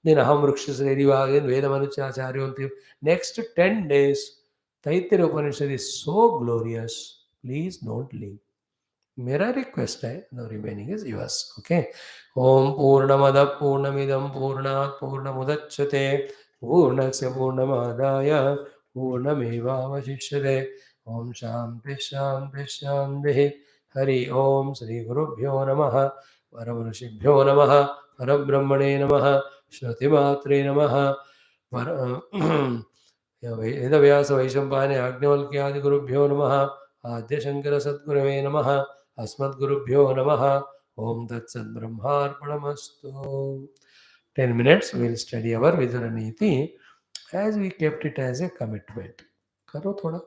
Then Aham Vrikshasredivagan Vedamanuchacharyanti. Next 10 days, Taittiriya Upanishad is so glorious. Please don't leave. Mera request hai. Now remaining is yours. Okay. Om Purnamada Purnamidam Purnat Purnamudachyate Purnasya Purnamadaya Purnameva Vashishyate. Om Shanti Shanti Shanti. Hari Om Sri Gurubhyo Namaha Paramanusibhyo Namaha Parabrahmane Namaha Shrutimatre Namaha Vedvyas वैशंपायने आज्ञवल्क्यादिगुरुभ्यो नमः आद्य शंकर सद्गुरवे नमः अस्मद्गुरुभ्यो नमः ओम तत्सत् ब्रह्मार्पणमस्तु 10 minutes we will study our Viduraniti as we kept it as a commitment. करो थोड़ा